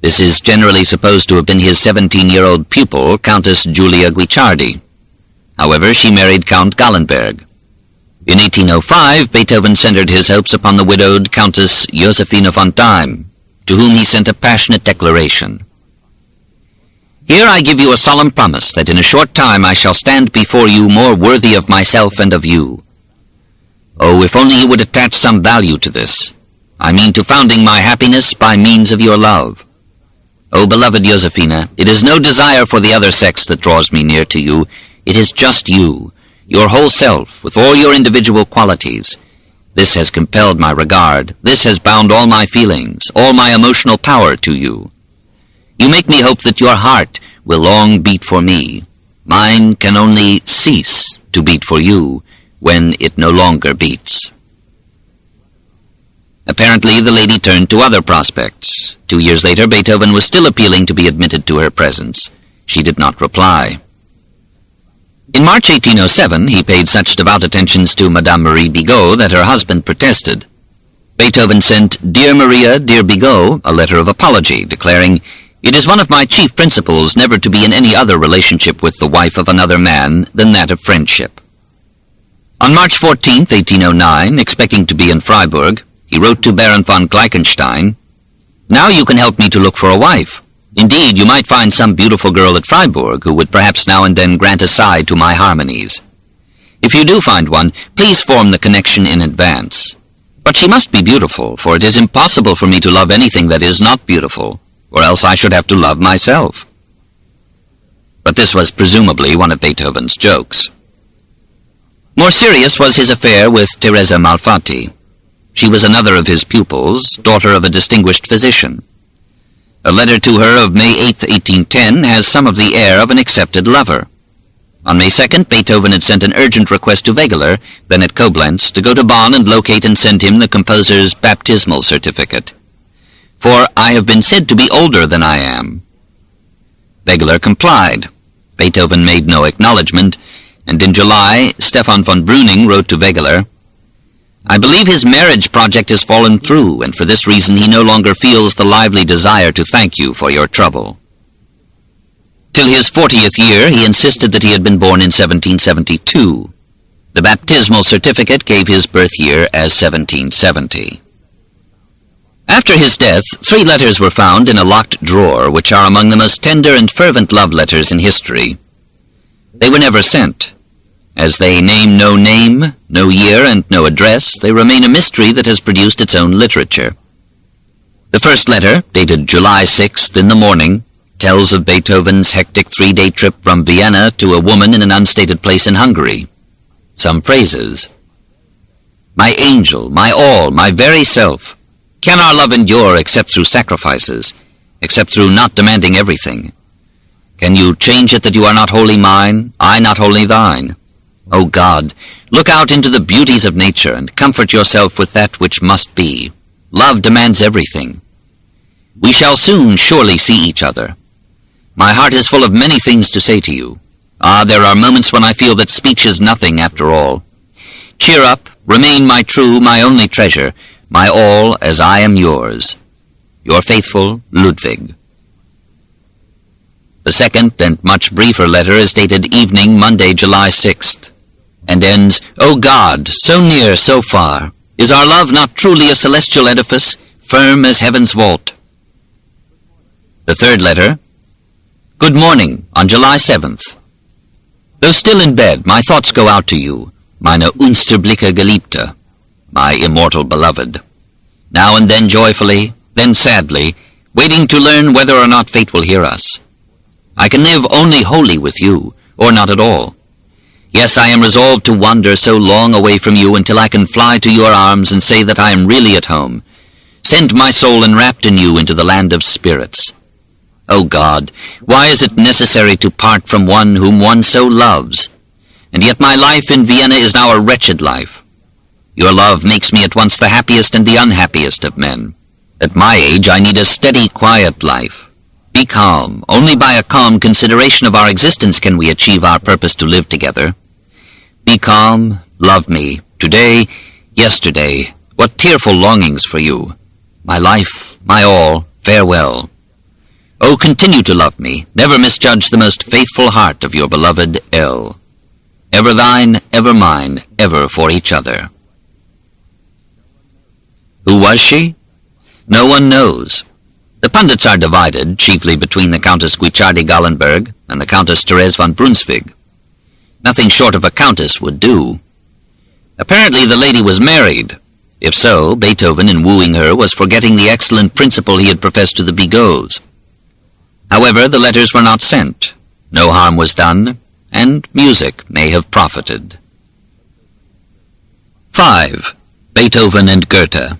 This is generally supposed to have been his 17-year-old pupil, Countess Julia Guicciardi. However, she married Count Gallenberg. In 1805, Beethoven centered his hopes upon the widowed Countess Josephine von Thym, to whom he sent a passionate declaration. "Here I give you a solemn promise that in a short time I shall stand before you more worthy of myself and of you. Oh, if only you would attach some value to this. I mean to founding my happiness by means of your love. Oh, beloved Josephine, it is no desire for the other sex that draws me near to you. It is just you, your whole self, with all your individual qualities. This has compelled my regard. This has bound all my feelings, all my emotional power to you. You make me hope that your heart will long beat for me. Mine can only cease to beat for you when it no longer beats." Apparently, the lady turned to other prospects. 2 years later, Beethoven was still appealing to be admitted to her presence. She did not reply. In March 1807, he paid such devout attentions to Madame Marie Bigot that her husband protested. Beethoven sent "Dear Maria, dear Bigot," a letter of apology, declaring, "It is one of my chief principles never to be in any other relationship with the wife of another man than that of friendship." On March 14, 1809, expecting to be in Freiburg, he wrote to Baron von Gleichenstein, "Now you can help me to look for a wife. Indeed, you might find some beautiful girl at Freiburg who would perhaps now and then grant a side to my harmonies. If you do find one, please form the connection in advance. But she must be beautiful, for it is impossible for me to love anything that is not beautiful, or else I should have to love myself." But this was presumably one of Beethoven's jokes. More serious was his affair with Teresa Malfatti. She was another of his pupils, daughter of a distinguished physician. A letter to her of May 8, 1810, has some of the air of an accepted lover. On May 2nd, Beethoven had sent an urgent request to Wegeler, then at Koblenz, to go to Bonn and locate and send him the composer's baptismal certificate. "For I have been said to be older than I am." Wegeler complied. Beethoven made no acknowledgment, and in July, Stefan von Breuning wrote to Wegeler, "I believe his marriage project has fallen through, and for this reason he no longer feels the lively desire to thank you for your trouble." Till his 40th year, he insisted that he had been born in 1772. The baptismal certificate gave his birth year as 1770. After his death, 3 letters were found in a locked drawer, which are among the most tender and fervent love letters in history. They were never sent. As they name, no year, and no address, they remain a mystery that has produced its own literature. The first letter, dated July 6th in the morning, tells of Beethoven's hectic 3-day trip from Vienna to a woman in an unstated place in Hungary. Some phrases. "My angel, my all, my very self. Can our love endure except through sacrifices, except through not demanding everything? Can you change it that you are not wholly mine, I not wholly thine? O God, look out into the beauties of nature and comfort yourself with that which must be. Love demands everything. We shall soon surely see each other. My heart is full of many things to say to you. Ah, there are moments when I feel that speech is nothing after all. Cheer up, remain my true, my only treasure, my all as I am yours. Your faithful Ludwig." The second and much briefer letter is dated evening, Monday, July 6th, and ends, "O God, so near, so far, is our love not truly a celestial edifice, firm as heaven's vault?" The third letter, "Good morning, on July 7th. Though still in bed, my thoughts go out to you, meine unsterbliche Geliebte, my immortal beloved. Now and then joyfully, then sadly, waiting to learn whether or not fate will hear us. I can live only wholly with you, or not at all. Yes, I am resolved to wander so long away from you until I can fly to your arms and say that I am really at home. Send my soul enwrapped in you into the land of spirits. O God, why is it necessary to part from one whom one so loves? And yet my life in Vienna is now a wretched life. Your love makes me at once the happiest and the unhappiest of men. At my age I need a steady, quiet life. Be calm. Only by a calm consideration of our existence can we achieve our purpose to live together. Be calm, love me, today, yesterday. What tearful longings for you. My life, my all, farewell. Oh, continue to love me, never misjudge the most faithful heart of your beloved L. Ever thine, ever mine, ever for each other. Who was she? No one knows. The pundits are divided, chiefly between the Countess Guicciardi-Gallenberg and the Countess Therese von Brunswick. Nothing short of a countess would do. Apparently the lady was married. If so, Beethoven, in wooing her, was forgetting the excellent principle he had professed to the Bigots. However, the letters were not sent. No harm was done, and music may have profited. 5. Beethoven and Goethe,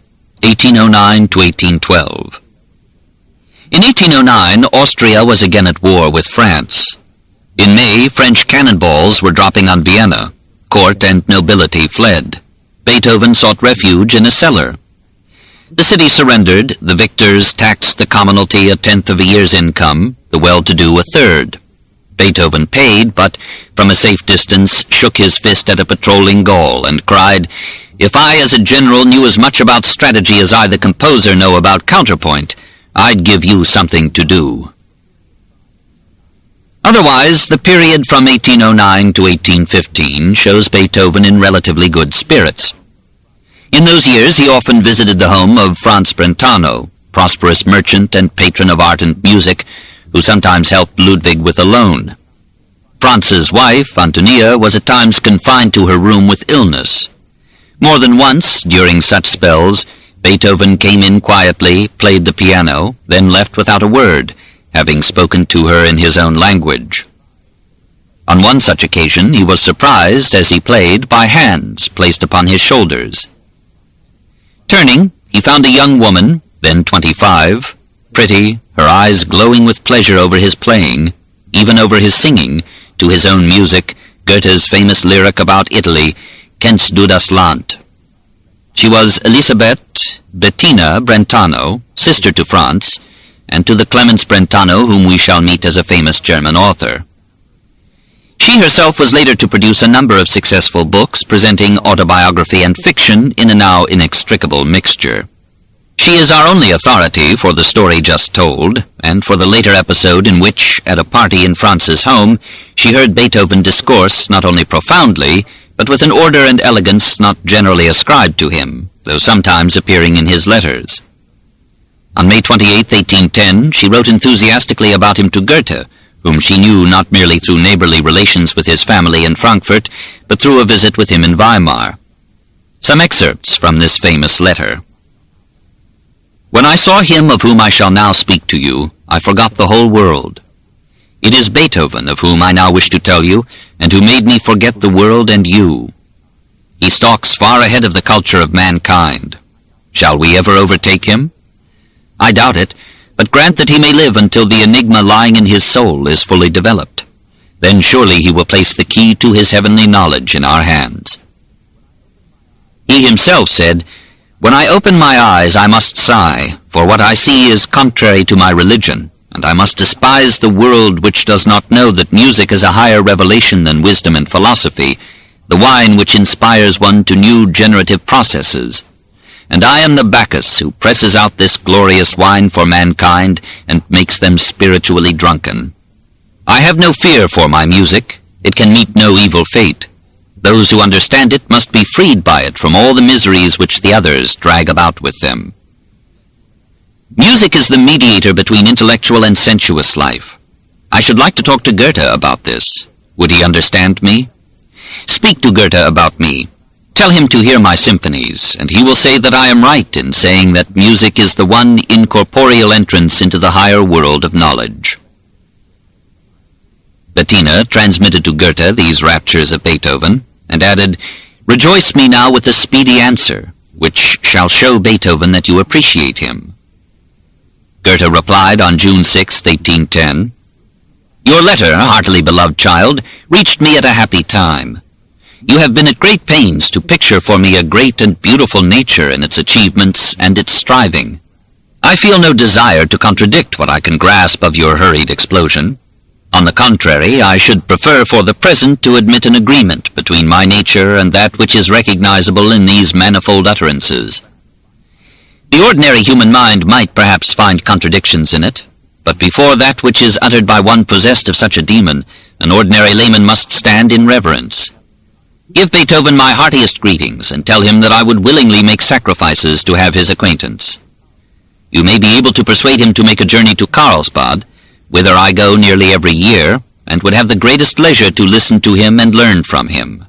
1809 to 1812. In 1809, Austria was again at war with France. In May, French cannonballs were dropping on Vienna. Court and nobility fled. Beethoven sought refuge in a cellar. The city surrendered. The victors taxed the commonalty 1/10 of a year's income, the well-to-do 1/3. Beethoven paid, but from a safe distance shook his fist at a patrolling Gaul and cried, "If I as a general knew as much about strategy as I the composer know about counterpoint, I'd give you something to do." Otherwise, the period from 1809 to 1815 shows Beethoven in relatively good spirits. In those years he often visited the home of Franz Brentano, prosperous merchant and patron of art and music, who sometimes helped Ludwig with a loan. Franz's wife, Antonia, was at times confined to her room with illness. More than once, during such spells, Beethoven came in quietly, played the piano, then left without a word, having spoken to her in his own language. On one such occasion he was surprised, as he played, by hands placed upon his shoulders. Turning, he found a young woman, then 25, pretty, her eyes glowing with pleasure over his playing, even over his singing, to his own music, Goethe's famous lyric about Italy, "Kennst du das Land?" She was Elisabeth Bettina Brentano, sister to Franz, and to the Clemens Brentano whom we shall meet as a famous German author. She herself was later to produce a number of successful books presenting autobiography and fiction in a now inextricable mixture. She is our only authority for the story just told, and for the later episode in which, at a party in Franz's home, she heard Beethoven discourse not only profoundly, but with an order and elegance not generally ascribed to him, though sometimes appearing in his letters. On May 28, 1810, she wrote enthusiastically about him to Goethe, whom she knew not merely through neighborly relations with his family in Frankfurt, but through a visit with him in Weimar. Some excerpts from this famous letter. "When I saw him of whom I shall now speak to you, I forgot the whole world. It is Beethoven of whom I now wish to tell you, and who made me forget the world and you. He stalks far ahead of the culture of mankind. Shall we ever overtake him? I doubt it, but grant that he may live until the enigma lying in his soul is fully developed. Then surely he will place the key to his heavenly knowledge in our hands." He himself said, "When I open my eyes I must sigh, for what I see is contrary to my religion, and I must despise the world which does not know that music is a higher revelation than wisdom and philosophy, the wine which inspires one to new generative processes. And I am the Bacchus who presses out this glorious wine for mankind and makes them spiritually drunken. I have no fear for my music. It can meet no evil fate. Those who understand it must be freed by it from all the miseries which the others drag about with them. Music is the mediator between intellectual and sensuous life. I should like to talk to Goethe about this. Would he understand me? Speak to Goethe about me. Tell him to hear my symphonies, and he will say that I am right in saying that music is the one incorporeal entrance into the higher world of knowledge." Bettina transmitted to Goethe these raptures of Beethoven, and added, "Rejoice me now with a speedy answer, which shall show Beethoven that you appreciate him." Goethe replied on June 6, 1810, "Your letter, heartily beloved child, reached me at a happy time. You have been at great pains to picture for me a great and beautiful nature in its achievements and its striving. I feel no desire to contradict what I can grasp of your hurried explosion. On the contrary, I should prefer for the present to admit an agreement between my nature and that which is recognizable in these manifold utterances. The ordinary human mind might perhaps find contradictions in it, but before that which is uttered by one possessed of such a demon, an ordinary layman must stand in reverence. Give Beethoven my heartiest greetings, and tell him that I would willingly make sacrifices to have his acquaintance. You may be able to persuade him to make a journey to Carlsbad, whither I go nearly every year, and would have the greatest leisure to listen to him and learn from him."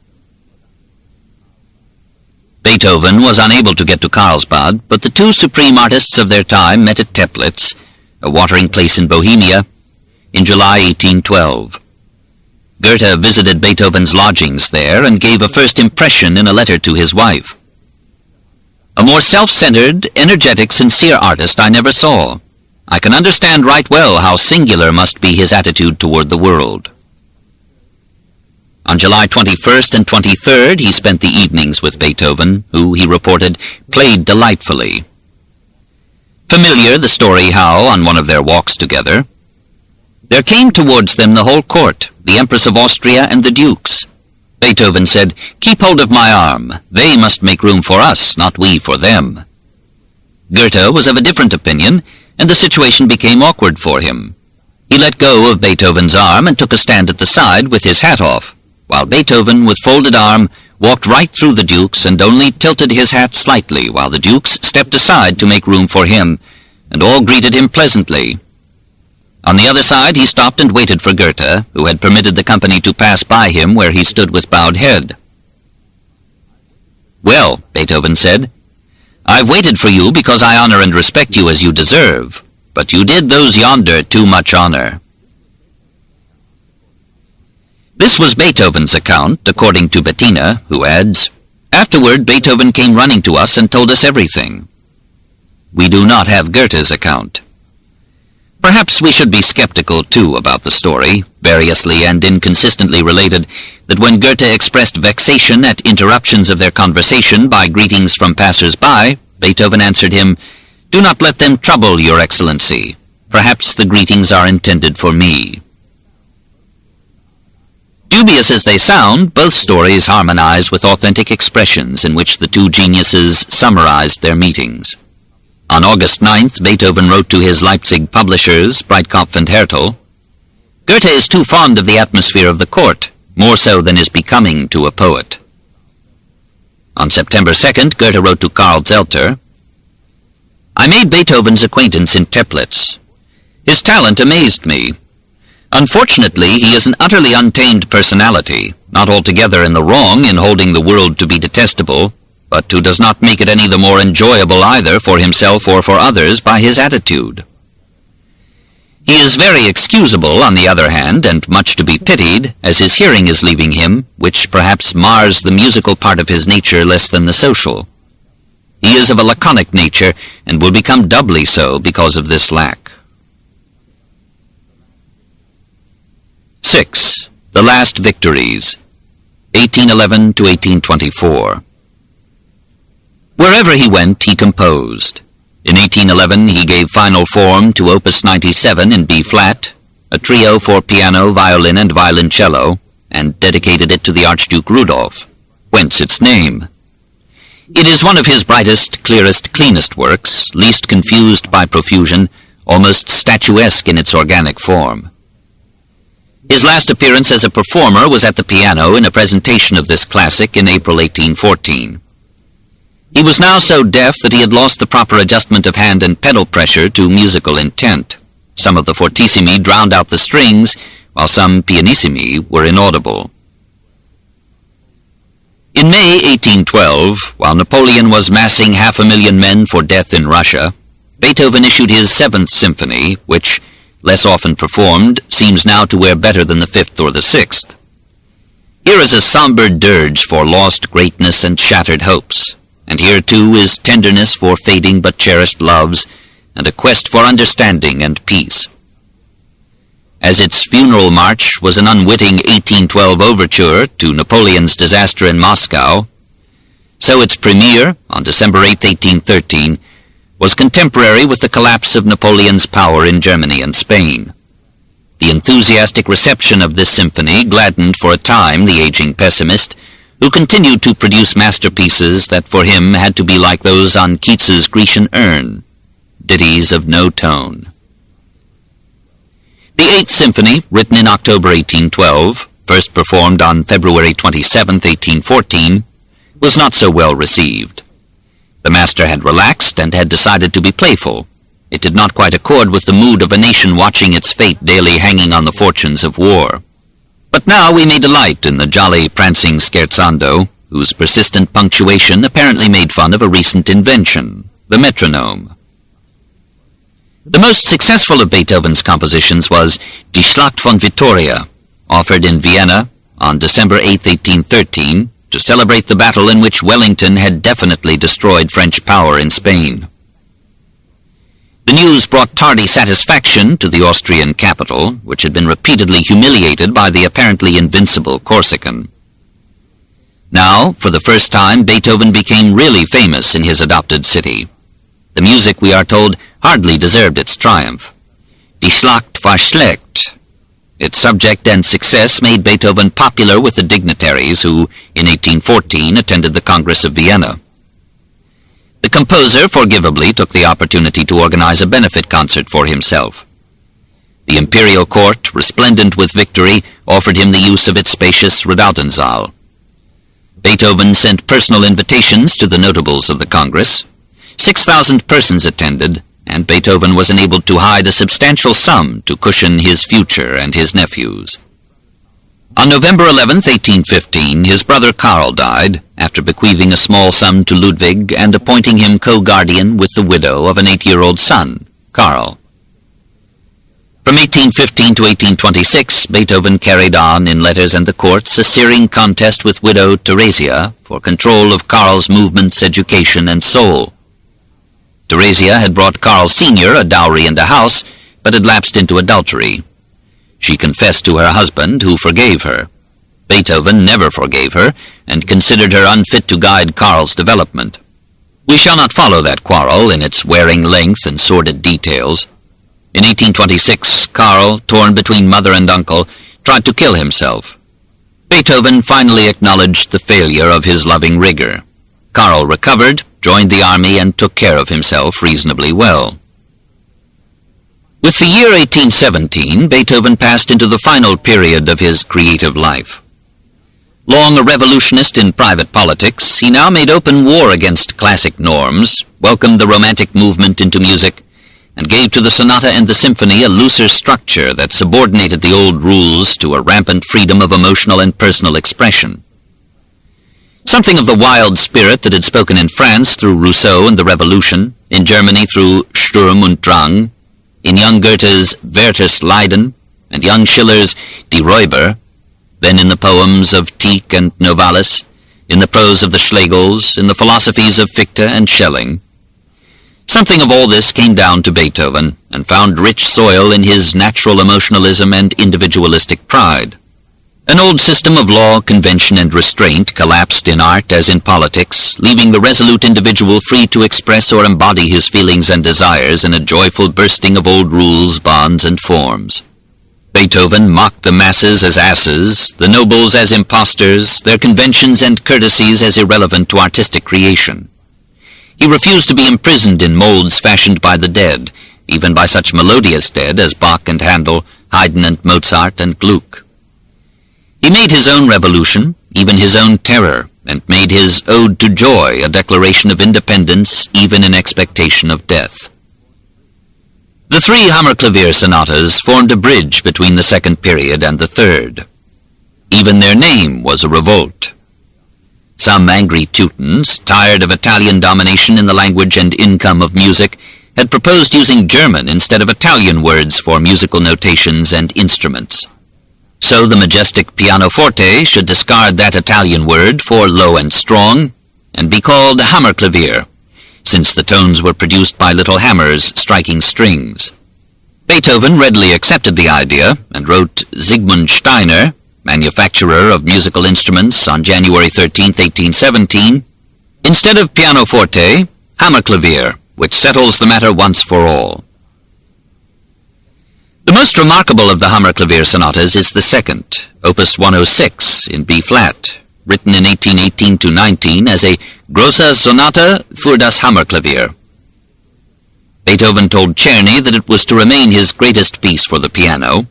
Beethoven was unable to get to Carlsbad, but the two supreme artists of their time met at Teplitz, a watering place in Bohemia, in July 1812. Goethe visited Beethoven's lodgings there and gave a first impression in a letter to his wife. "A more self-centered, energetic, sincere artist I never saw. I can understand right well how singular must be his attitude toward the world." On July 21st and 23rd, he spent the evenings with Beethoven, who, he reported, played delightfully. Familiar the story how, on one of their walks together, there came towards them the whole court, the Empress of Austria and the dukes. Beethoven said, "Keep hold of my arm. They must make room for us, not we for them." Goethe was of a different opinion, and the situation became awkward for him. He let go of Beethoven's arm and took a stand at the side with his hat off, while Beethoven, with folded arm, walked right through the dukes and only tilted his hat slightly while the dukes stepped aside to make room for him, and all greeted him pleasantly. On the other side he stopped and waited for Goethe, who had permitted the company to pass by him where he stood with bowed head. "Well," Beethoven said, "I've waited for you because I honor and respect you as you deserve, but you did those yonder too much honor." This was Beethoven's account, according to Bettina, who adds, "Afterward Beethoven came running to us and told us everything." We do not have Goethe's account. Perhaps we should be skeptical, too, about the story, variously and inconsistently related, that when Goethe expressed vexation at interruptions of their conversation by greetings from passers-by, Beethoven answered him, "Do not let them trouble, Your Excellency. Perhaps the greetings are intended for me." Dubious as they sound, both stories harmonize with authentic expressions in which the two geniuses summarized their meetings. On August 9th, Beethoven wrote to his Leipzig publishers, Breitkopf and Hertel, "Goethe is too fond of the atmosphere of the court, more so than is becoming to a poet." On September 2nd, Goethe wrote to Karl Zelter, "I made Beethoven's acquaintance in Teplitz. His talent amazed me. Unfortunately, he is an utterly untamed personality, not altogether in the wrong in holding the world to be detestable, but who does not make it any the more enjoyable either for himself or for others by his attitude. He is very excusable, on the other hand, and much to be pitied, as his hearing is leaving him, which perhaps mars the musical part of his nature less than the social. He is of a laconic nature, and will become doubly so because of this lack." 6. The Last Victories, 1811 to 1824. Wherever he went, he composed. In 1811, he gave final form to Opus 97 in B-flat, a trio for piano, violin, and violoncello, and dedicated it to the Archduke Rudolph, whence its name. It is one of his brightest, clearest, cleanest works, least confused by profusion, almost statuesque in its organic form. His last appearance as a performer was at the piano in a presentation of this classic in April 1814. He was now so deaf that he had lost the proper adjustment of hand and pedal pressure to musical intent. Some of the fortissimi drowned out the strings, while some pianissimi were inaudible. In May 1812, while Napoleon was massing 500,000 men for death in Russia, Beethoven issued his Seventh Symphony, which, less often performed, seems now to wear better than the Fifth or the Sixth. Here is a somber dirge for lost greatness and shattered hopes, and here too is tenderness for fading but cherished loves, and a quest for understanding and peace. As its funeral march was an unwitting 1812 overture to Napoleon's disaster in Moscow, so its premiere, on December 8, 1813, was contemporary with the collapse of Napoleon's power in Germany and Spain. The enthusiastic reception of this symphony gladdened for a time the aging pessimist, who continued to produce masterpieces that for him had to be like those on Keats's Grecian urn, ditties of no tone. The Eighth Symphony, written in October 1812, first performed on February 27, 1814, was not so well received. The master had relaxed and had decided to be playful. It did not quite accord with the mood of a nation watching its fate daily hanging on the fortunes of war. But now we may delight in the jolly, prancing scherzando, whose persistent punctuation apparently made fun of a recent invention, the metronome. The most successful of Beethoven's compositions was Die Schlacht von Vittoria, offered in Vienna on December 8, 1813, to celebrate the battle in which Wellington had definitely destroyed French power in Spain. The news brought tardy satisfaction to the Austrian capital, which had been repeatedly humiliated by the apparently invincible Corsican. Now, for the first time, Beethoven became really famous in his adopted city. The music, we are told, hardly deserved its triumph. Die Schlacht war schlecht. Its subject and success made Beethoven popular with the dignitaries who, in 1814, attended the Congress of Vienna. The composer forgivably took the opportunity to organize a benefit concert for himself. The imperial court, resplendent with victory, offered him the use of its spacious Redoutensaal. Beethoven sent personal invitations to the notables of the Congress. 6,000 persons attended, and Beethoven was enabled to hide a substantial sum to cushion his future and his nephews. On November 11, 1815, his brother Karl died, after bequeathing a small sum to Ludwig and appointing him co-guardian with the widow of an 8-year-old son, Karl. From 1815 to 1826, Beethoven carried on in letters and the courts a searing contest with widow Theresia for control of Karl's movements, education, and soul. Theresia had brought Karl Sr. a dowry and a house, but had lapsed into adultery. She confessed to her husband, who forgave her. Beethoven never forgave her, and considered her unfit to guide Karl's development. We shall not follow that quarrel in its wearing length and sordid details. In 1826, Karl, torn between mother and uncle, tried to kill himself. Beethoven finally acknowledged the failure of his loving rigor. Karl recovered, joined the army, and took care of himself reasonably well. With the year 1817, Beethoven passed into the final period of his creative life. Long a revolutionist in private politics, he now made open war against classic norms, welcomed the Romantic movement into music, and gave to the sonata and the symphony a looser structure that subordinated the old rules to a rampant freedom of emotional and personal expression. Something of the wild spirit that had spoken in France through Rousseau and the Revolution, in Germany through Sturm und Drang, in young Goethe's Werther's Leiden, and young Schiller's Die Räuber, then in the poems of Tieck and Novalis, in the prose of the Schlegels, in the philosophies of Fichte and Schelling. Something of all this came down to Beethoven, and found rich soil in his natural emotionalism and individualistic pride. An old system of law, convention, and restraint collapsed in art as in politics, leaving the resolute individual free to express or embody his feelings and desires in a joyful bursting of old rules, bonds, and forms. Beethoven mocked the masses as asses, the nobles as impostors, their conventions and courtesies as irrelevant to artistic creation. He refused to be imprisoned in molds fashioned by the dead, even by such melodious dead as Bach and Handel, Haydn and Mozart and Gluck. He made his own revolution, even his own terror, and made his Ode to Joy a declaration of independence even in expectation of death. The three Hammerklavier sonatas formed a bridge between the second period and the third. Even their name was a revolt. Some angry Teutons, tired of Italian domination in the language and income of music, had proposed using German instead of Italian words for musical notations and instruments. So the majestic pianoforte should discard that Italian word for low and strong, and be called Hammerklavier, since the tones were produced by little hammers striking strings. Beethoven readily accepted the idea and wrote Sigmund Steiner, manufacturer of musical instruments, on January 13, 1817, instead of pianoforte, Hammerklavier, which settles the matter once for all. The most remarkable of the Hammerklavier sonatas is the second, Opus 106, in B-flat, written in 1818-19 as a Grosse Sonata für das Hammerklavier. Beethoven told Czerny that it was to remain his greatest piece for the piano,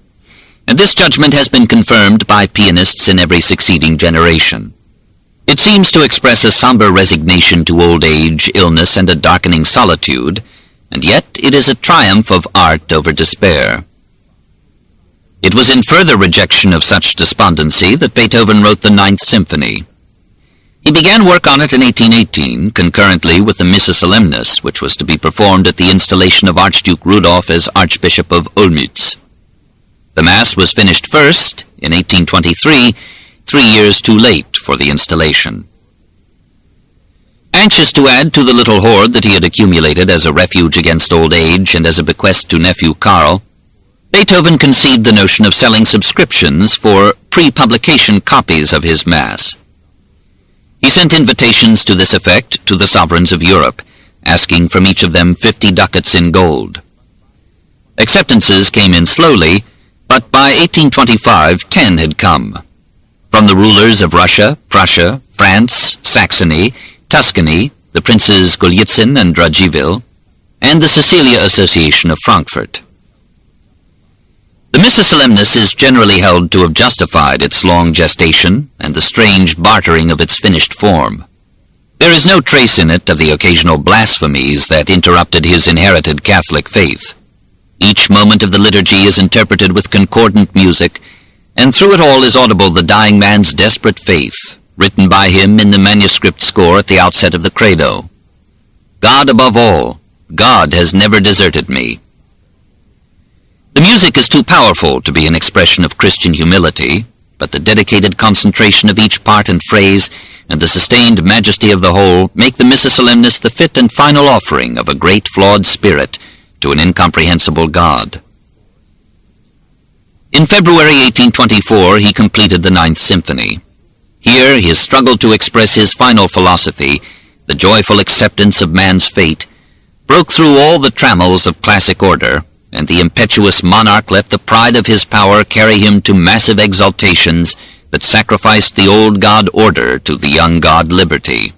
and this judgment has been confirmed by pianists in every succeeding generation. It seems to express a somber resignation to old age, illness, and a darkening solitude, and yet it is a triumph of art over despair. It was in further rejection of such despondency that Beethoven wrote the Ninth Symphony. He began work on it in 1818, concurrently with the Missa Solemnis, which was to be performed at the installation of Archduke Rudolf as Archbishop of Olmütz. The Mass was finished first, in 1823, 3 years too late for the installation. Anxious to add to the little hoard that he had accumulated as a refuge against old age and as a bequest to nephew Karl, Beethoven conceived the notion of selling subscriptions for pre-publication copies of his Mass. He sent invitations to this effect to the sovereigns of Europe, asking from each of them 50 ducats in gold. Acceptances came in slowly, but by 1825 10 had come. From the rulers of Russia, Prussia, France, Saxony, Tuscany, the princes Golitsyn and Radziwill, and the Cecilia Association of Frankfurt. The Missa Solemnis is generally held to have justified its long gestation and the strange bartering of its finished form. There is no trace in it of the occasional blasphemies that interrupted his inherited Catholic faith. Each moment of the liturgy is interpreted with concordant music, and through it all is audible the dying man's desperate faith, written by him in the manuscript score at the outset of the Credo. God above all, God has never deserted me. The music is too powerful to be an expression of Christian humility, but the dedicated concentration of each part and phrase and the sustained majesty of the whole make the Missa Solemnis the fit and final offering of a great flawed spirit to an incomprehensible God. In February 1824 he completed the Ninth Symphony. Here his struggle to express his final philosophy, the joyful acceptance of man's fate, broke through all the trammels of classic order, and the impetuous monarch let the pride of his power carry him to massive exaltations that sacrificed the old god order to the young god liberty.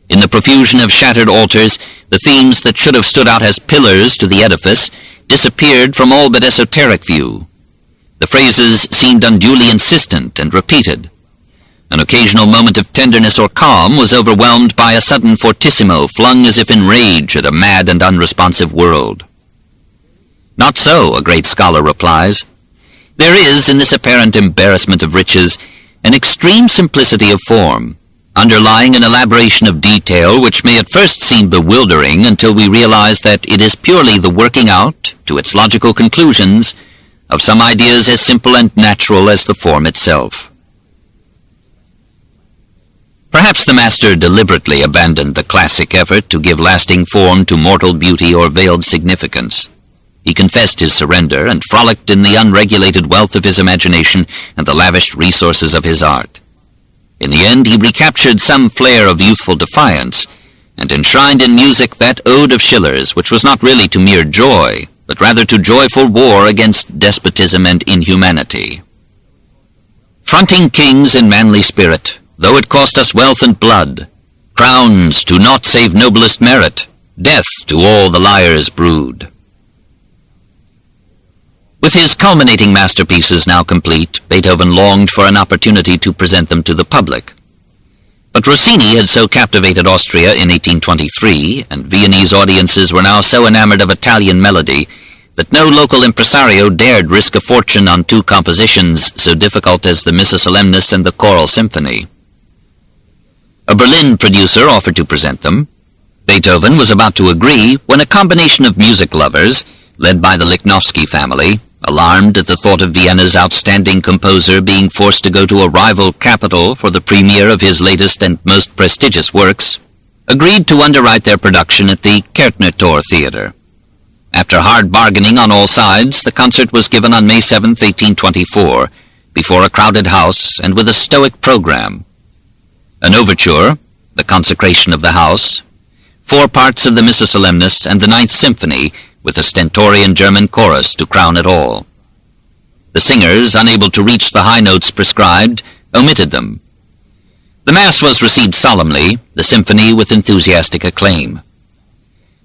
In the profusion of shattered altars, the themes that should have stood out as pillars to the edifice disappeared from all but esoteric view. The phrases seemed unduly insistent and repeated. An occasional moment of tenderness or calm was overwhelmed by a sudden fortissimo flung as if in rage at a mad and unresponsive world. Not so, a great scholar replies. There is, in this apparent embarrassment of riches, an extreme simplicity of form, underlying an elaboration of detail which may at first seem bewildering until we realize that it is purely the working out, to its logical conclusions, of some ideas as simple and natural as the form itself. Perhaps the master deliberately abandoned the classic effort to give lasting form to mortal beauty or veiled significance. He confessed his surrender and frolicked in the unregulated wealth of his imagination and the lavished resources of his art. In the end, he recaptured some flair of youthful defiance and enshrined in music that ode of Schiller's, which was not really to mere joy, but rather to joyful war against despotism and inhumanity. Fronting kings in manly spirit, though it cost us wealth and blood, crowns to naught save noblest merit, death to all the liar's brood. With his culminating masterpieces now complete, Beethoven longed for an opportunity to present them to the public. But Rossini had so captivated Austria in 1823, and Viennese audiences were now so enamored of Italian melody, that no local impresario dared risk a fortune on two compositions so difficult as the Missa Solemnis and the Choral Symphony. A Berlin producer offered to present them. Beethoven was about to agree when a combination of music lovers, led by the Lichnowsky family, alarmed at the thought of Vienna's outstanding composer being forced to go to a rival capital for the premiere of his latest and most prestigious works, agreed to underwrite their production at the Kärntner Theatre. After hard bargaining on all sides, the concert was given on May 7, 1824, before a crowded house and with a stoic program. An overture, the consecration of the house, 4 parts of the Missa Solemnis, and the Ninth Symphony, with a stentorian German chorus to crown it all. The singers, unable to reach the high notes prescribed, omitted them. The Mass was received solemnly, the symphony with enthusiastic acclaim.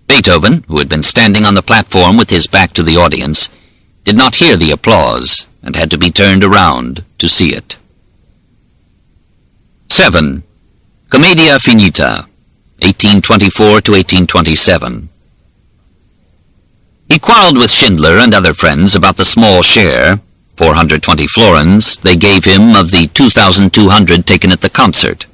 Beethoven, who had been standing on the platform with his back to the audience, did not hear the applause and had to be turned around to see it. 7. Commedia Finita, 1824 to 1827. He quarreled with Schindler and other friends about the small share, 420 florins, they gave him of the 2,200 taken at the concert.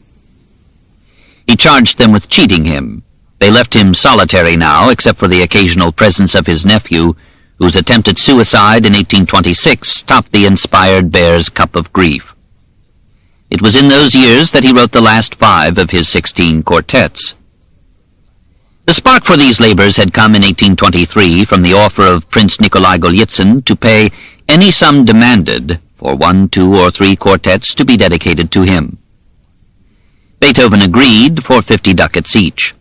He charged them with cheating him. They left him solitary now, except for the occasional presence of his nephew, whose attempt at suicide in 1826 topped the inspired bear's cup of grief. It was in those years that he wrote the last 5 of his 16 quartets. The spark for these labors had come in 1823 from the offer of Prince Nikolai Golitsyn to pay any sum demanded for 1, 2, or 3 quartets to be dedicated to him. Beethoven agreed for 50 ducats each.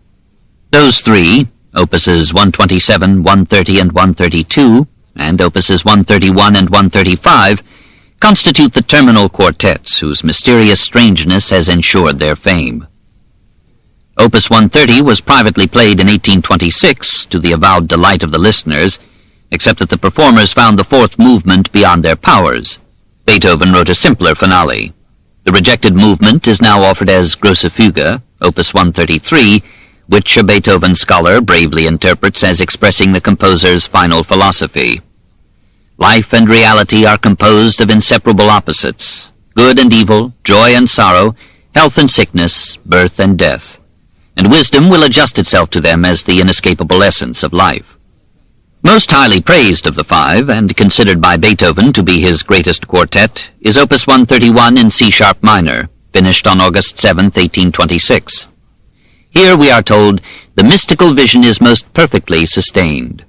Those 3, Opuses 127, 130, and 132, and Opuses 131 and 135, constitute the terminal quartets whose mysterious strangeness has ensured their fame. Opus 130 was privately played in 1826 to the avowed delight of the listeners, except that the performers found the 4th movement beyond their powers. Beethoven wrote a simpler finale. The rejected movement is now offered as Grosse Fuge, Opus 133, which a Beethoven scholar bravely interprets as expressing the composer's final philosophy. Life and reality are composed of inseparable opposites, good and evil, joy and sorrow, health and sickness, birth and death, and wisdom will adjust itself to them as the inescapable essence of life. Most highly praised of the 5, and considered by Beethoven to be his greatest quartet, is Opus 131 in C-sharp minor, finished on August 7, 1826. Here, we are told, the mystical vision is most perfectly sustained.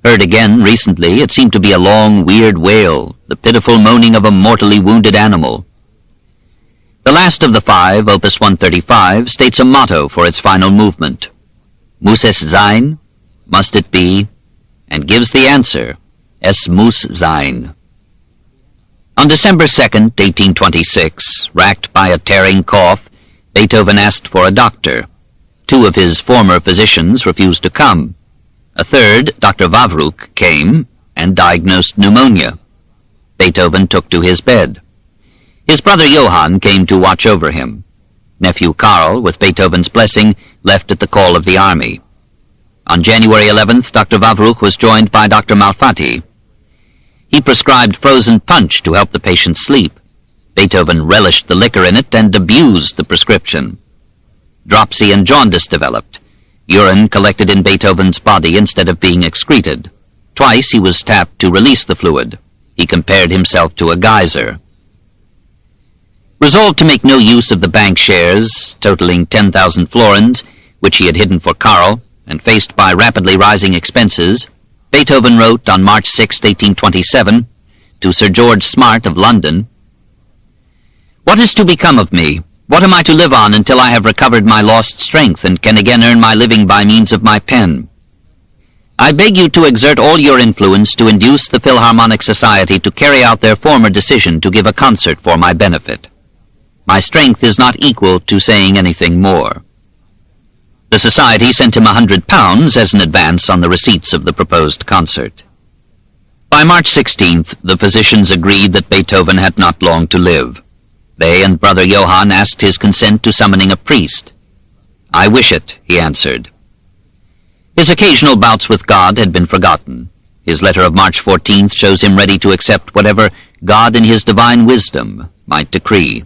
Heard again recently, it seemed to be a long, weird wail, the pitiful moaning of a mortally wounded animal. The last of the 5, Opus 135, states a motto for its final movement. Muss es sein? Must it be? And gives the answer, Es muss sein. On December 2nd, 1826, racked by a tearing cough, Beethoven asked for a doctor. 2 of his former physicians refused to come. A 3rd, Dr. Wawruk, came and diagnosed pneumonia. Beethoven took to his bed. His brother Johann came to watch over him. Nephew Karl, with Beethoven's blessing, left at the call of the army. On January 11th, Dr. Wawruk was joined by Dr. Malfatti. He prescribed frozen punch to help the patient sleep. Beethoven relished the liquor in it and abused the prescription. Dropsy and jaundice developed. Urine collected in Beethoven's body instead of being excreted. Twice he was tapped to release the fluid. He compared himself to a geyser. Resolved to make no use of the bank shares, totaling 10,000 florins, which he had hidden for Karl, and faced by rapidly rising expenses, Beethoven wrote on March 6, 1827, to Sir George Smart of London, "What is to become of me? What am I to live on until I have recovered my lost strength and can again earn my living by means of my pen? I beg you to exert all your influence to induce the Philharmonic Society to carry out their former decision to give a concert for my benefit. My strength is not equal to saying anything more." The Society sent him £100 as an advance on the receipts of the proposed concert. By March 16th, the physicians agreed that Beethoven had not long to live. They and brother Johann asked his consent to summoning a priest. "I wish it," he answered. His occasional bouts with God had been forgotten. His letter of March 14th shows him ready to accept whatever God in his divine wisdom might decree.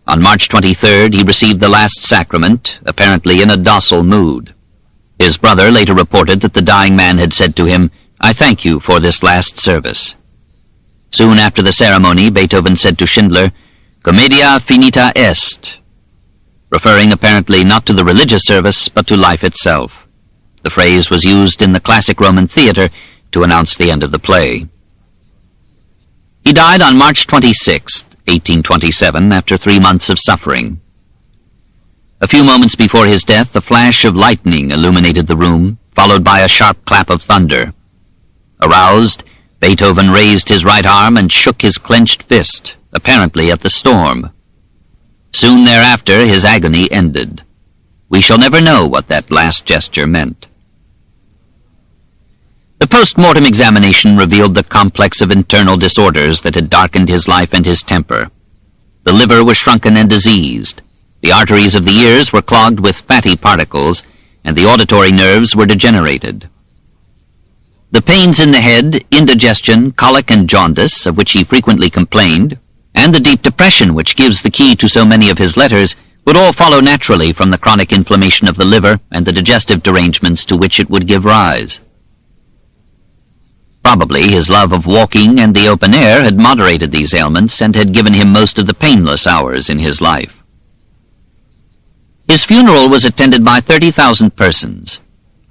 On March 23rd, he received the last sacrament, apparently in a docile mood. His brother later reported that the dying man had said to him, I thank you for this last service." Soon after the ceremony, Beethoven said to Schindler, "Commedia finita est," referring apparently not to the religious service, but to life itself. The phrase was used in the classic Roman theater to announce the end of the play. He died on March 26, 1827, after 3 months of suffering. A few moments before his death, a flash of lightning illuminated the room, followed by a sharp clap of thunder. Aroused, Beethoven raised his right arm and shook his clenched fist, apparently at the storm. Soon thereafter, his agony ended. We shall never know what that last gesture meant. The post-mortem examination revealed the complex of internal disorders that had darkened his life and his temper. The liver was shrunken and diseased. The arteries of the ears were clogged with fatty particles, and the auditory nerves were degenerated. The pains in the head, indigestion, colic, and jaundice, of which he frequently complained, and the deep depression which gives the key to so many of his letters, would all follow naturally from the chronic inflammation of the liver and the digestive derangements to which it would give rise. Probably his love of walking and the open air had moderated these ailments and had given him most of the painless hours in his life. His funeral was attended by 30,000 persons.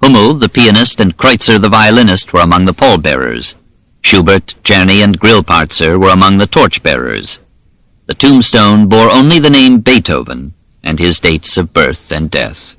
Hummel, the pianist, and Kreutzer, the violinist, were among the pallbearers. Schubert, Czerny, and Grillparzer were among the torchbearers. The tombstone bore only the name Beethoven and his dates of birth and death.